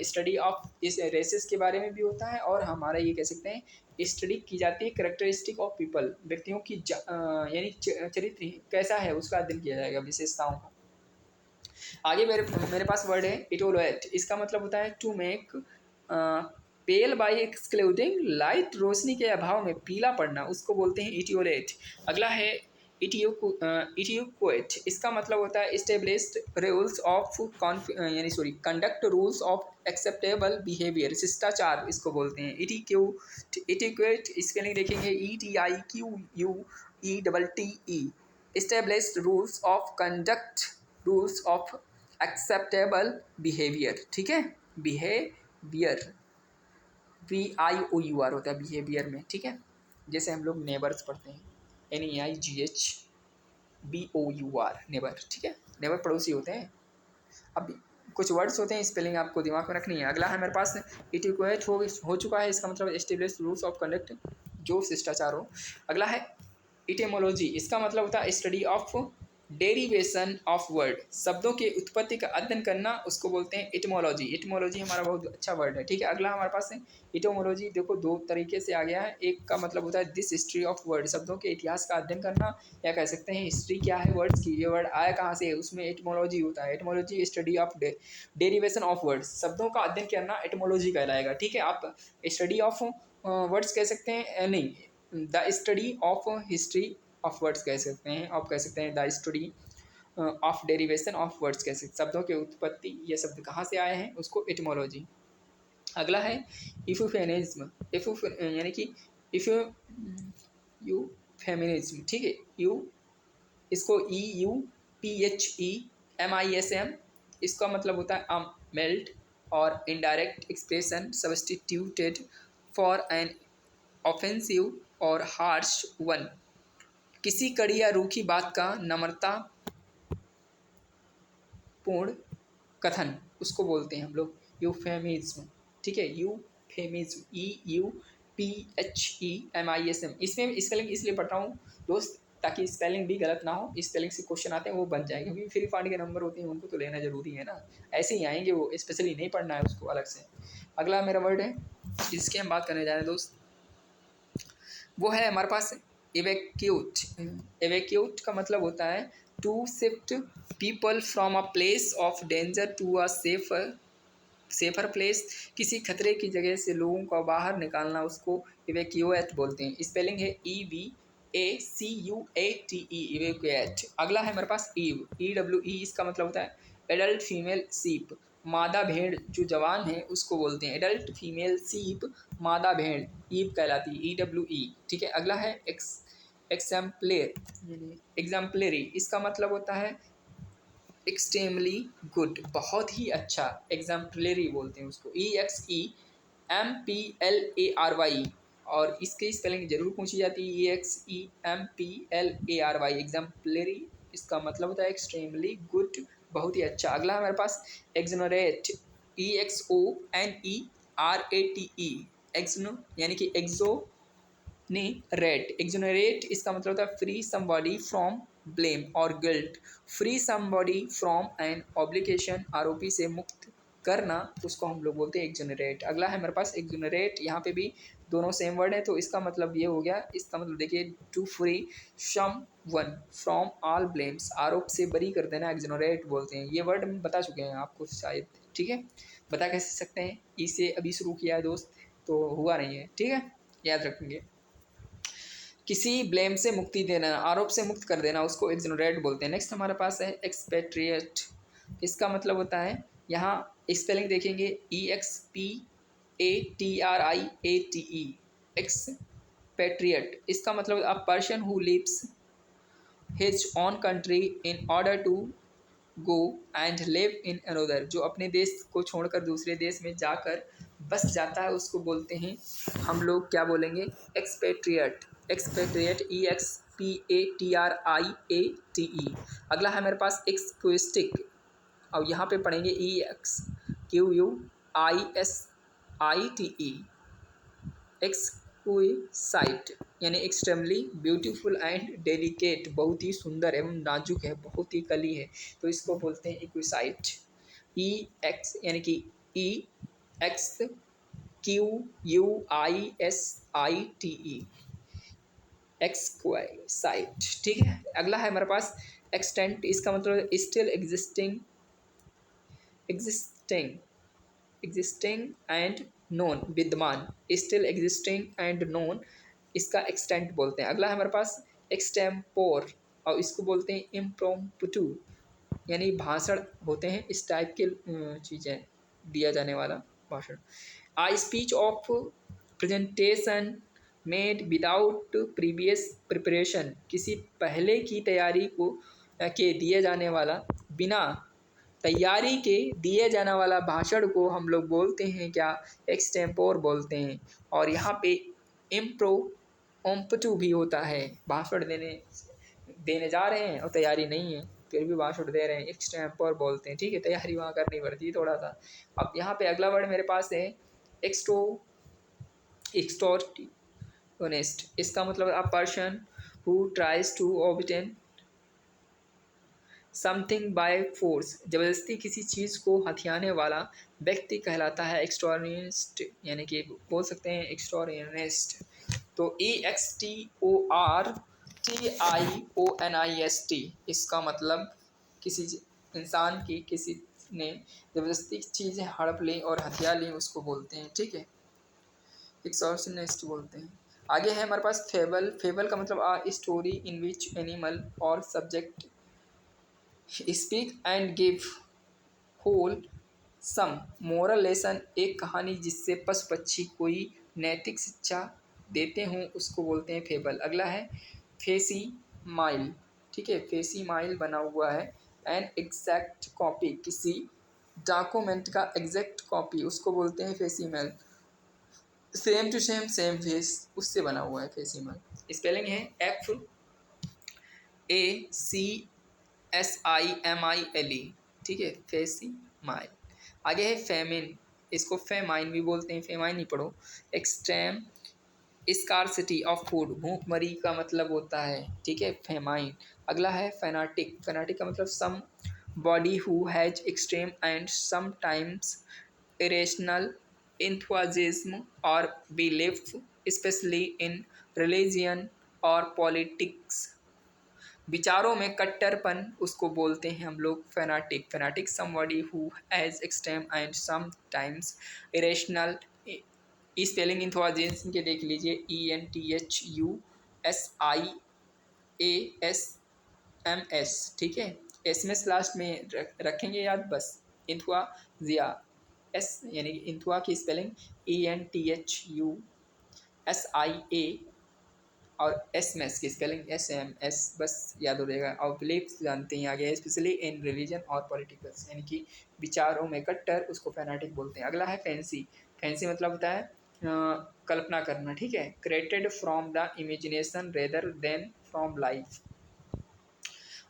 स्टडी ऑफ इस रेसेस के बारे में भी होता है, और हमारा ये कह सकते हैं स्टडी की जाती है कैरेक्टरिस्टिक ऑफ पीपल, व्यक्तियों की यानी चरित्र कैसा है, उसका अध्ययन किया जाएगा, विशेषताओं का। आगे मेरे पास वर्ड है इटोलोएट। इसका मतलब होता है to make pale by excluding light, रोशनी के अभाव में पीला पड़ना, उसको बोलते हैं इटियोलेट। अगला है इटियोक्वेट। इसका मतलब होता है established rules of conduct rules of acceptable behaviour, शिष्टाचार, इसको बोलते हैं इटिक्वेट। स्पेलिंग देखेंगे ETIQUETTE। Established rules of conduct, rules of acceptable behaviour, ठीक है, बिहेवियर VIOUR होता है बिहेवियर में, ठीक है। जैसे हम लोग नेबर्स पढ़ते हैं, NEIGHBOUR, नेबर, ठीक है, नेबर पड़ोसी होते हैं। अब कुछ वर्ड्स होते हैं, स्पेलिंग आपको दिमाग में रखनी है। अगला है मेरे पास इटिक्वेट हो चुका है, इसका मतलब एस्टेब्लिश रूल्स ऑफ कंडक्ट, जो शिष्टाचार हो। अगला है इटेमोलॉजी। इसका मतलब होता है study of derivation of word, शब्दों के उत्पत्ति का अध्ययन करना, उसको बोलते हैं इटमोलॉजी। इटमोलॉजी हमारा बहुत अच्छा वर्ड है, ठीक है। अगला हमारे पास है इटमोलॉजी। देखो दो तरीके से आ गया है। एक का मतलब होता है दिस हिस्ट्री ऑफ वर्ड, शब्दों के इतिहास का अध्ययन करना, या कह सकते हैं हिस्ट्री क्या है वर्ड्स की, ये वर्ड आया कहाँ से, उसमें एटमोलॉजी होता है। Etymology study of derivation of words, शब्दों का अध्ययन करना एटमोलॉजी कहलाएगा, ठीक है। आप स्टडी ऑफ वर्ड्स कह सकते हैं, नहीं, the study of history of words कह सकते हैं। आप कह सकते हैं the study of derivation of words कह सकते हैं, शब्दों के उत्पत्ति, ये शब्द कहाँ से आए हैं, उसको एटिमोलॉजी। अगला है इफ्यूफेनिज्म। यानी कि इफ यू फेमिनिज्म, ठीक है। यू, इसको EUPHEMISM, इसका मतलब होता है मेल्ट और indirect expression substituted for an offensive और हार्श वन, किसी कड़ी या रूखी बात का नम्रता पूर्ण कथन, उसको बोलते हैं हम लोग यूफेमिज्म, ठीक है। Euphemism, EUPHEMISM। इसमें स्पेलिंग इसलिए पढ़ रहा हूँ दोस्त, ताकि स्पेलिंग भी गलत ना हो, स्पेलिंग से क्वेश्चन आते हैं वो बन जाए, क्योंकि फ्री फंड के नंबर होते हैं उनको तो लेना जरूरी है ना, ऐसे ही आएंगे वो, स्पेशली नहीं पढ़ना है उसको अलग से। अगला मेरा वर्ड है जिसकी हम बात करने जा रहे हैं दोस्त, वो है हमारे पास एवेक्यूट। एवेक्यूट का मतलब होता है to shift people from a place of danger to a safer place, किसी खतरे की जगह से लोगों को बाहर निकालना, उसको इवेक्यूएट बोलते हैं। स्पेलिंग है EVACUATE, इवेक्यूएट। अगला है हमारे पास ईव, EWE, इसका मतलब होता है एडल्ट फीमेल सीप, मादा भेड़ जो जवान है उसको बोलते हैं एडल्ट फीमेल सीप, मादा भेड़ ईव कहलाती है, EWE, ठीक है। अगला है एग्जाम्पलरी, इसका मतलब होता है एक्सट्रीमली गुड, बहुत ही अच्छा, एग्जाम्पलरी बोलते हैं उसको, EXEMPLARY, और इसकी स्पेलिंग जरूर पूछी जाती है, EXEMPLARY, एग्जाम्पलरी, इसका मतलब होता है एक्सट्रीमली गुड, बहुत ही अच्छा। अगला हमारे पास एक्सोनरेट, EXONERATE, एक्सनो यानी कि रेट, एक्सोनरेट, इसका मतलब होता है फ्री समबॉडी फ्रॉम ब्लेम और guilt, free somebody from an obligation, आरोपी से मुक्त करना, उसको हम लोग बोलते हैं एक्सोनरेट। अगला है हमारे पास एक्सोनरेट, यहाँ पे भी दोनों सेम वर्ड है, तो इसका मतलब ये हो गया, इसका मतलब देखिए to free someone from all blames, आरोप से बरी कर देना एक्सोनरेट बोलते हैं। ये वर्ड हम बता चुके हैं आपको शायद, ठीक है। बता कैसे सकते हैं, इसे अभी शुरू किया है दोस्त तो हुआ नहीं है, ठीक है, याद रखेंगे। किसी ब्लेम से मुक्ति देना, आरोप से मुक्त कर देना, उसको एक्सोनरेट बोलते हैं। नेक्स्ट हमारे पास है एक्सपेट्रिएट, इसका मतलब होता है, यहाँ स्पेलिंग देखेंगे EXPATRIATE, एक्सपेट्रिएट, इसका मतलब a person who leaves his own country in order to go and live in another, जो अपने देश को छोड़कर दूसरे देश में जाकर बस जाता है, उसको बोलते हैं हम लोग क्या बोलेंगे, एक्सपेट्रिएट। Expatriate, EXPATRIATE। अगला है मेरे पास एक्सक्विस्टिक, और यहाँ पे पढ़ेंगे EXQUISITE, एक्सक्विसाइट, यानी एक्सट्रीमली ब्यूटीफुल एंड डेलिकेट, बहुत ही सुंदर एवं नाजुक है, बहुत ही कली है, तो इसको बोलते हैं एक्विसाइट। EX यानी कि EXQUISITE, एक्सक्वाइसाइट, ठीक है। अगला है हमारे पास एक्सटेंट, इसका मतलब still existing, existing existing and known, विद्यमान, स्टिल एग्जिस्टिंग एंड नोन, इसका एक्सटेंट बोलते हैं। अगला है हमारे पास एक्सटेम्पोर, और इसको बोलते हैं इम्प्रोम्प्टू, यानी भाषण होते हैं इस टाइप के चीज़ें, दिया जाने वाला भाषण। A speech of presentation made without previous preparation, किसी पहले की तैयारी को के दिए जाने वाला, बिना तैयारी के दिए जाने वाला भाषण को हम लोग बोलते हैं क्या, एक्सटेम्पोर बोलते हैं। और यहाँ पे इम्प्रोम्प्टू भी होता है, भाषण देने जा रहे हैं और तैयारी नहीं है फिर भी भाषण दे रहे हैं, एक्सटेम्पोर बोलते हैं, ठीक है। तैयारी वहाँ करनी पड़ती है थोड़ा सा। अब यहाँ पे अगला वर्ड मेरे पास है एक्सटॉर्टियोनिस्ट, इसका मतलब a person who tries to obtain something by force, जबरदस्ती किसी चीज़ को हथियाने वाला व्यक्ति कहलाता है एक्सटोर्निस्ट, यानी कि बोल सकते हैं एक्सटोर्निस्ट। तो EXTORTIONIST, इसका मतलब किसी इंसान की किसी ने ज़बरदस्ती चीज़ें हड़प ली और हथियार ली उसको बोलते हैं, ठीक है, एक्सटॉर्शनिस्ट बोलते हैं। आगे है हमारे पास फेबल। फेबल का मतलब story in which animal or subject speak and give wholesome moral lesson, एक कहानी जिससे पशु पक्षी कोई नैतिक शिक्षा देते हों उसको बोलते हैं फेबल। अगला है फेसी माइल, ठीक है, फेसी माइल बना हुआ है एन एग्जैक्ट कॉपी, किसी डॉक्यूमेंट का एग्जैक्ट कॉपी उसको बोलते हैं facsimile. Same to same same face उससे बना हुआ है फेसी माइल। स्पेलिंग है FACSIMILE, ठीक है, फेसी माइल। आगे है फेमिन, इसको फेमाइन भी बोलते हैं, फेमाइन नहीं पढ़ो। एक्सट्रीम स्कार्सिटी ऑफ फूड, भूखमरी का मतलब होता है, ठीक है, फेमाइन। अगला है फैनाटिक। फैनाटिक का मतलब somebody who has extreme and sometimes irrational enthusiasm or belief, especially in religion or politics, विचारों में कट्टरपन उसको बोलते हैं हम लोग fanatic. Fanatic somebody who has extreme and sometimes irrational. Spelling enthusiasm के देख लीजिए, ENTHUSIASMS, ठीक है, एसएमएस लास्ट में रखेंगे याद बस। इंथुजिया एस यानी कि इंथुआ की स्पेलिंग ENTHUSIA और एसएमएस की स्पेलिंग SMS, बस याद हो जाएगा। और बिलीफ जानते हैं आगे, स्पेशली इन रिलीजन और पॉलिटिकल्स, यानी कि विचारों में कट्टर उसको फैनाटिक बोलते हैं। अगला है फैंसी। फैंसी मतलब होता है कल्पना करना, ठीक है, created from the imagination rather than from life.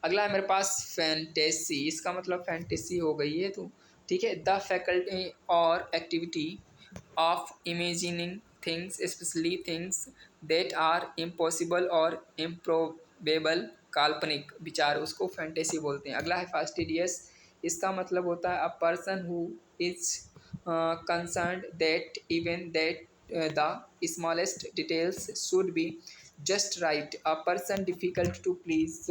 अगला है मेरे पास फैंटेसी, इसका मतलब फैंटेसी हो गई है तो, ठीक है, the faculty or activity of imagining things specially things that are impossible or improbable, काल्पनिक विचार उसको फैंटेसी बोलते हैं। अगला है फास्टिडियस, इसका मतलब होता है a person who is concerned that even that the smallest details should be just right, a person difficult to please,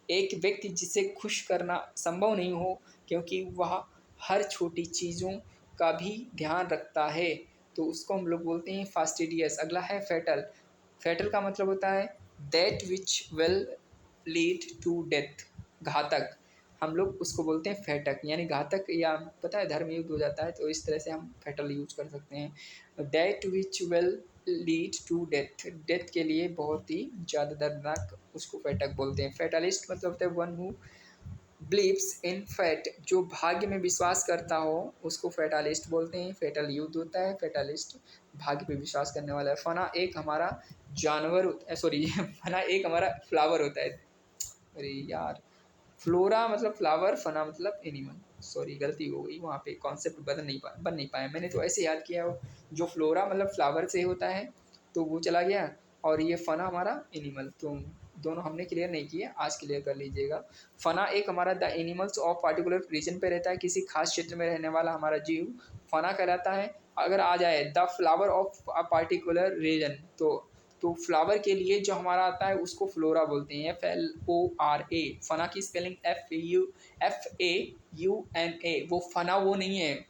एक व्यक्ति जिसे खुश करना संभव नहीं हो क्योंकि वह हर छोटी चीज़ों का भी ध्यान रखता है, तो उसको हम लोग बोलते हैं फास्टिडियस। अगला है फैटल। फैटल का मतलब होता है that which will lead to death, घातक, हम लोग उसको बोलते हैं फैटक, यानी घातक, या पता है धर्म युद्ध हो जाता है तो इस तरह से हम फैटल यूज कर सकते हैं। That which will lead to death, death के लिए बहुत ही ज़्यादा दर्दनाक, उसको फैटक बोलते हैं। फैटलिस्ट मतलब होता है one who believes in fat, जो भाग्य में विश्वास करता हो उसको फैटालिस्ट बोलते हैं। फैटल युद्ध होता है, फैटालिस्ट भाग्य पे विश्वास करने वाला है। फना एक हमारा जानवर, सॉरी फना एक हमारा फ्लावर होता है, अरे यार, फ्लोरा मतलब फ्लावर, फना मतलब एनिमल, सॉरी गलती हो गई वहाँ पे, कॉन्सेप्ट बन नहीं पाया, मैंने तो ऐसे याद किया हो, जो फ्लोरा मतलब फ्लावर से होता है तो वो चला गया, और ये फना हमारा एनिमल, तो दोनों हमने क्लियर नहीं किए, आज क्लियर कर लीजिएगा। फना एक हमारा the animals of particular reason पे रहता है, किसी खास क्षेत्र में रहने वाला हमारा जीव फना कहलाता है। अगर आ जाए the flower of a particular reason, तो फ्लावर के लिए जो हमारा आता है उसको फ्लोरा बोलते हैं, FLORA। फना की स्पेलिंग FAUNA, वो फना वो नहीं है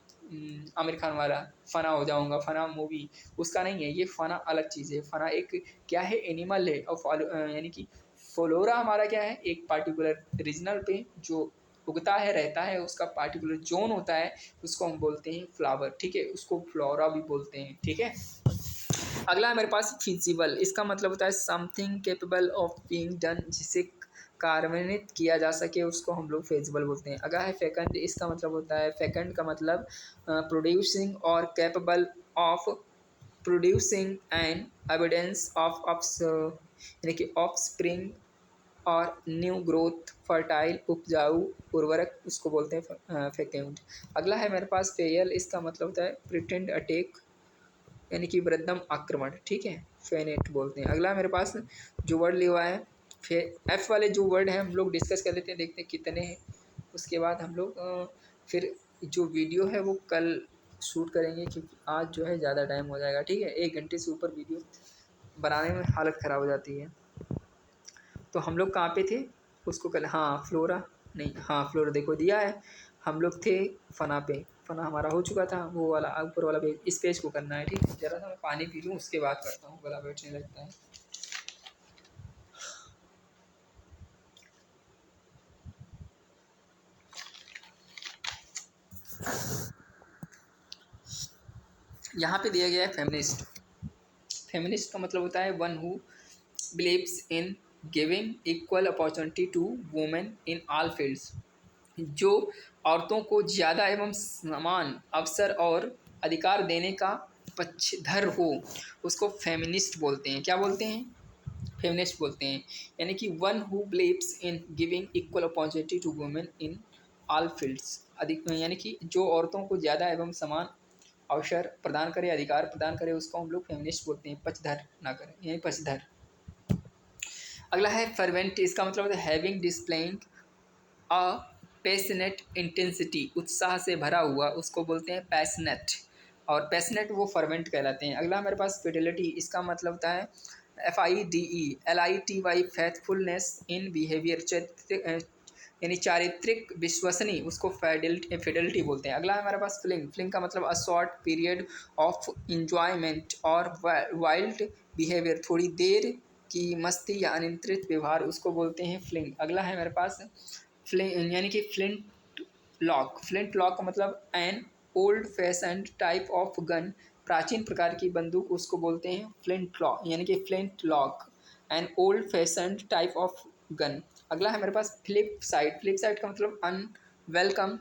आमिर खान वाला फना हो जाऊंगा, फना मूवी उसका नहीं है, ये फना अलग चीज़ है। फना एक क्या है, एनिमल है, और यानी कि फ्लोरा हमारा क्या है, एक पार्टिकुलर रीजनल पे जो उगता है रहता है, उसका पार्टिकुलर जोन होता है, उसको हम बोलते हैं फ्लावर, ठीक है, उसको फ्लोरा भी बोलते हैं, ठीक है। अगला है मेरे पास फिजिबल, इसका मतलब होता है something capable of being done, जिसे कार्यान्वित किया जा सके उसको हम लोग फिजिबल बोलते हैं। अगला है फेकंड, इसका मतलब होता है, फेकंड का मतलब प्रोड्यूसिंग और capable of producing and evidence of यानी कि ऑफ स्प्रिंग और न्यू ग्रोथ, फर्टाइल उपजाऊ उर्वरक, उसको बोलते हैं फेकेंड। अगला है मेरे पास फेयल, इसका मतलब होता है प्रिटेंड अटैक, यानी कि वृद्धम आक्रमण, ठीक है, फेनेट बोलते हैं। अगला मेरे पास जो वर्ड लिया हुआ है फिर एफ वाले जो वर्ड हैं हम लोग डिस्कस कर लेते हैं, देखते हैं कितने हैं। उसके बाद हम लोग फिर जो वीडियो है वो कल शूट करेंगे, क्योंकि आज जो है ज़्यादा टाइम हो जाएगा। ठीक है, 1 घंटे से ऊपर वीडियो बनाने में हालत ख़राब हो जाती है। तो हम लोग कहाँ पे थे उसको कल, हाँ फ्लोरा, नहीं हाँ फ्लोरा देखो दिया है। हम लोग थे फना पे, फना हमारा हो चुका था। वो वाला ऊपर वाला पेज, इस पेज को करना है। ठीक है, ज़रा सा मैं पानी पी लूँ उसके बाद करता हूँ, गला बैठने लगता है। यहाँ पे दिया गया है फेमिनिस्ट। फेमिनिस्ट का मतलब होता है one who believes in giving equal opportunity to women in all fields. जो औरतों को ज़्यादा एवं समान अवसर और अधिकार देने का पक्षधर हो, उसको फेमिनिस्ट बोलते हैं। क्या बोलते हैं? फेमिनिस्ट बोलते हैं। यानी कि one who believes in giving equal opportunity to women in all fields. अधिक यानी कि जो औरतों को ज़्यादा एवं समान अवसर प्रदान करे, अधिकार प्रदान करे, उसको हम लोग फेमिनिस्ट बोलते हैं। पक्षधर ना करें, यानी पक्षधर। अगला है फर्वेंट। इसका मतलब होता है having displaying a passionate intensity, उत्साह से भरा हुआ, उसको बोलते हैं पैशनेट। और पैशनेट वो फर्वेंट कहलाते हैं। अगला हमारे पास फिडेलिटी। इसका मतलब होता है FIDELITY, फैथफुलनेस इन बिहेवियर, यानी चारित्रिक विश्वसनीय, उसको फिडेलिटी बोलते हैं। अगला हमारे पास फ्लिंग। फ्लिंग का मतलब a short period of enjoyment और वाइल्ड बिहेवियर, थोड़ी देर की मस्ती या अनियंत्रित व्यवहार, उसको बोलते हैं फ्लिंग। अगला है हमारे पास फ्लिंग, यानी कि फ्लिंट लॉक। फ्लिंट लॉक का मतलब an old fashioned type of gun, प्राचीन प्रकार की बंदूक, उसको बोलते हैं फ्लिंट लॉक, यानी कि flint lock, an old fashioned type of gun. अगला है हमारे पास फ्लिप साइड। फ्लिप साइड का मतलब unwelcome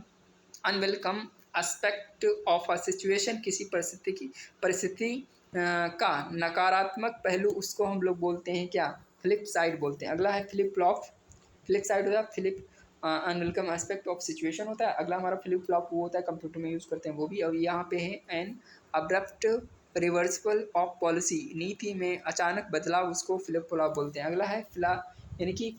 unwelcome aspect of a situation, किसी परिस्थिति का नकारात्मक पहलू, उसको हम लोग बोलते हैं क्या? फ्लिप साइड बोलते हैं। अगला है फ्लिप फ्लॉप। फ्लिप साइड होता है flip unwelcome aspect of situation होता है। अगला हमारा फ्लिप फ्लॉप वो होता है कंप्यूटर में यूज़ करते हैं वो भी। और यहाँ पे है an abrupt reversal of policy, नीति में अचानक बदलाव, उसको फ्लिप फ्लॉप बोलते हैं। अगला है यानी कि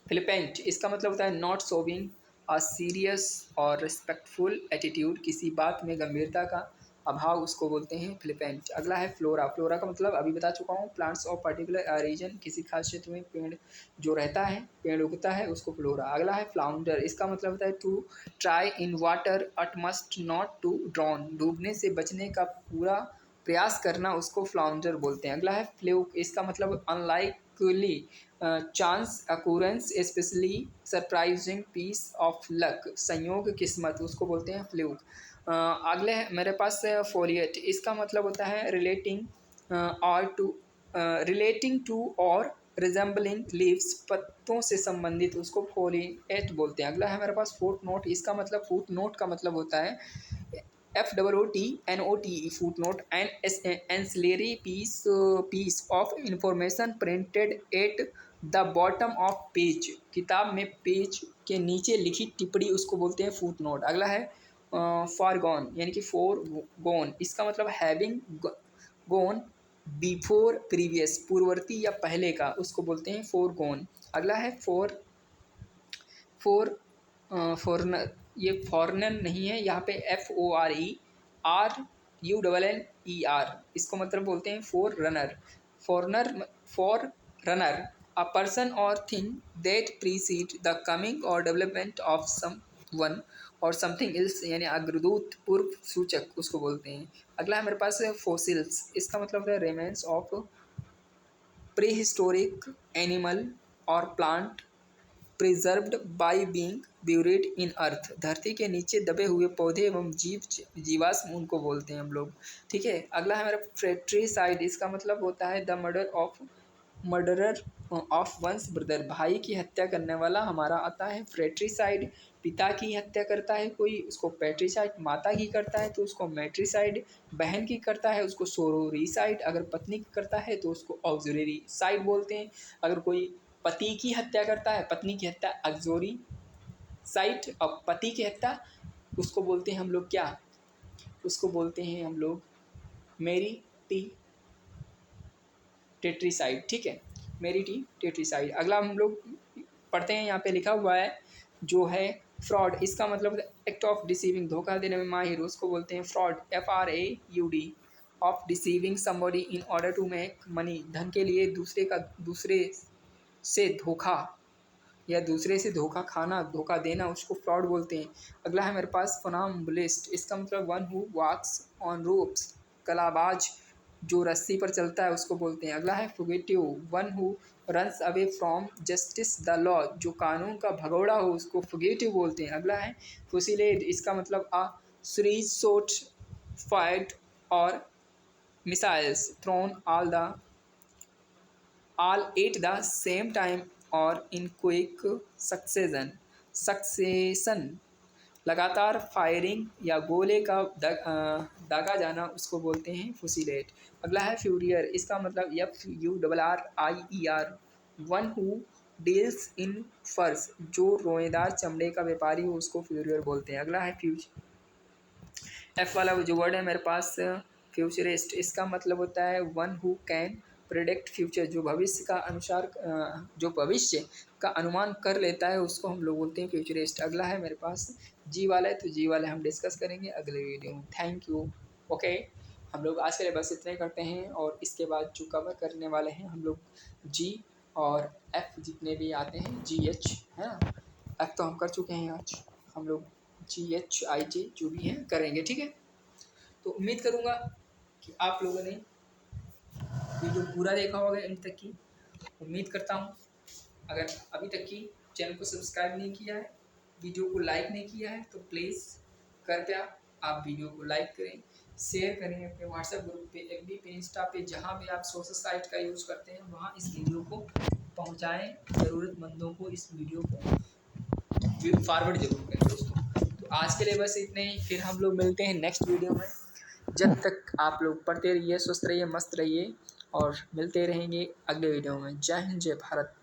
फ्लिपेंट। इसका मतलब होता है नॉट शोविंग अ सीरियस और रिस्पेक्टफुल एटीट्यूड, किसी बात में गंभीरता का अभाव, उसको बोलते हैं फ्लिपेंट। अगला है फ्लोरा। फ्लोरा का मतलब अभी बता चुका हूँ, प्लांट्स ऑफ पर्टिकुलर रीजन, किसी खास क्षेत्र में पेड़ जो रहता है, पेड़ उगता है, उसको फ्लोरा। अगला है फ्लाउंडर। इसका मतलब होता है to try in water at must not to drown, डूबने से बचने का पूरा प्रयास करना, उसको फ्लाउंडर बोलते हैं। अगला है फ्लूक। इसका मतलब unlikely chance occurrence, especially surprising piece of luck, संयोग किस्मत, उसको बोलते हैं फ्लूक। अगले मेरे पास फोलिएट। इसका मतलब होता है रिलेटिंग टू और रिजेंबलिंग लीव्स, पत्तों से संबंधित, उसको फोलिएट बोलते हैं। अगला है हमारे पास फुट नोट। इसका मतलब फुट नोट का मतलब होता है FOOTNOTE, footnote, and ancillary piece of information printed at the bottom of page, किताब में पेज के नीचे लिखी टिप्पणी, उसको बोलते हैं फुट नोट। अगला है फॉरगॉन, यानी कि फोरगॉन। इसका मतलब हैविंग गॉन बिफोर प्रीवियस, पूर्ववर्ती या पहले का, उसको बोलते हैं फोरगॉन। अगला है फॉरनर। ये फॉरनर नहीं है, यहाँ पे FORERUNNER, इसको मतलब बोलते हैं forerunner. Forerunner a person और thing that precede the coming और डेवलपमेंट ऑफ सम वन और समथिंग एल्स, यानी अग्रदूत, पूर्व सूचक, उसको बोलते हैं। अगला है मेरे पास फोसिल्स। इसका मतलब है रेमेन्स ऑफ प्रीहिस्टोरिक एनिमल और plant preserved by being buried in earth, धरती के नीचे दबे हुए पौधे एवं जीवाश्म, उनको बोलते हैं हम लोग। ठीक है, अगला है मेरा फ्रेट्रीसाइड। इसका मतलब होता है the murderer of one's brother, भाई की हत्या करने वाला हमारा आता है फ्रेट्रीसाइड। पिता की हत्या करता है कोई, उसको पैट्रीसाइड। माता की करता है तो उसको मैट्रीसाइड। बहन की करता है उसको सोरोरीसाइड। अगर पत्नी की करता है तो उसको ऑक्सिलरी साइड बोलते हैं। अगर कोई पति की हत्या करता है, पत्नी की हत्या ऑक्सिलरी साइड, और पति की हत्या उसको बोलते हैं हम लोग क्या? उसको बोलते हैं हम लोग मेरी टी टेट्रीसाइड। ठीक है, मेरिटिसाइड। अगला हम लोग पढ़ते हैं, यहाँ पे लिखा हुआ है जो है फ्रॉड। इसका मतलब एक्ट ऑफ डिसीविंग, धोखा देने में माहिर, उसको बोलते हैं fraud, FRAUD। Of deceiving somebody in order to make money, धन के लिए दूसरे से धोखा या दूसरे से धोखा खाना, धोखा देना, उसको फ्रॉड बोलते हैं। अगला है मेरे पास फनाम्बुलिस्ट। इसका मतलब one who walks on ropes, कलाबाज जो रस्सी पर चलता है उसको बोलते हैं। अगला है fugitive, one who runs away from justice the law, जो कानून का भगोड़ा हो उसको फुगिटिव बोलते हैं। अगला है फुसिलेड। इसका मतलब a series shot fired or missiles thrown all at the same time or in quick succession, लगातार फायरिंग या गोले का दागा जाना उसको बोलते हैं फुसिलेट। अगला है फ्यूरियर। इसका मतलब FURRIER, one who deals in फर्स, जो रोएदार चमड़े का व्यापारी हो उसको फ्यूरियर बोलते हैं। अगला है F वाला जो वर्ड है मेरे पास फ्यूचरिस्ट। इसका मतलब होता है one who can predict future, जो भविष्य का अनुमान कर लेता है उसको हम लोग बोलते हैं फ्यूचरिस्ट। अगला है मेरे पास जी वाला है, तो जी वाले हम डिस्कस करेंगे अगले वीडियो में। Thank you. ओके, हम लोग आज के लिए बस इतना ही करते हैं, और इसके बाद जो कवर करने वाले हैं हम लोग जी और F जितने भी आते हैं, GH है ना, F तो हम कर चुके हैं, आज हम लोग GHIJ जो भी हैं करेंगे, ठीक है। तो उम्मीद करूँगा कि आप लोगों ने वीडियो पूरा देखा होगा एंड तक की, उम्मीद करता हूँ। अगर अभी तक की चैनल को सब्सक्राइब नहीं किया है, वीडियो को लाइक नहीं किया है, तो प्लीज़ कृपया आप वीडियो को लाइक करें, शेयर करें अपने व्हाट्सएप ग्रुप पे, FB पे, इंस्टा पे, जहाँ भी आप सोशल साइट का यूज़ करते हैं वहाँ इस वीडियो को पहुँचाएँ, ज़रूरतमंदों को इस वीडियो को फॉरवर्ड जरूर करें दोस्तों। तो आज के लिए बस इतने ही, फिर हम लोग मिलते हैं नेक्स्ट वीडियो में। जब तक आप लोग पढ़ते रहिए, स्वस्थ रहिए, मस्त रहिए, और मिलते रहेंगे अगले वीडियो में। जय हिंद, जय भारत।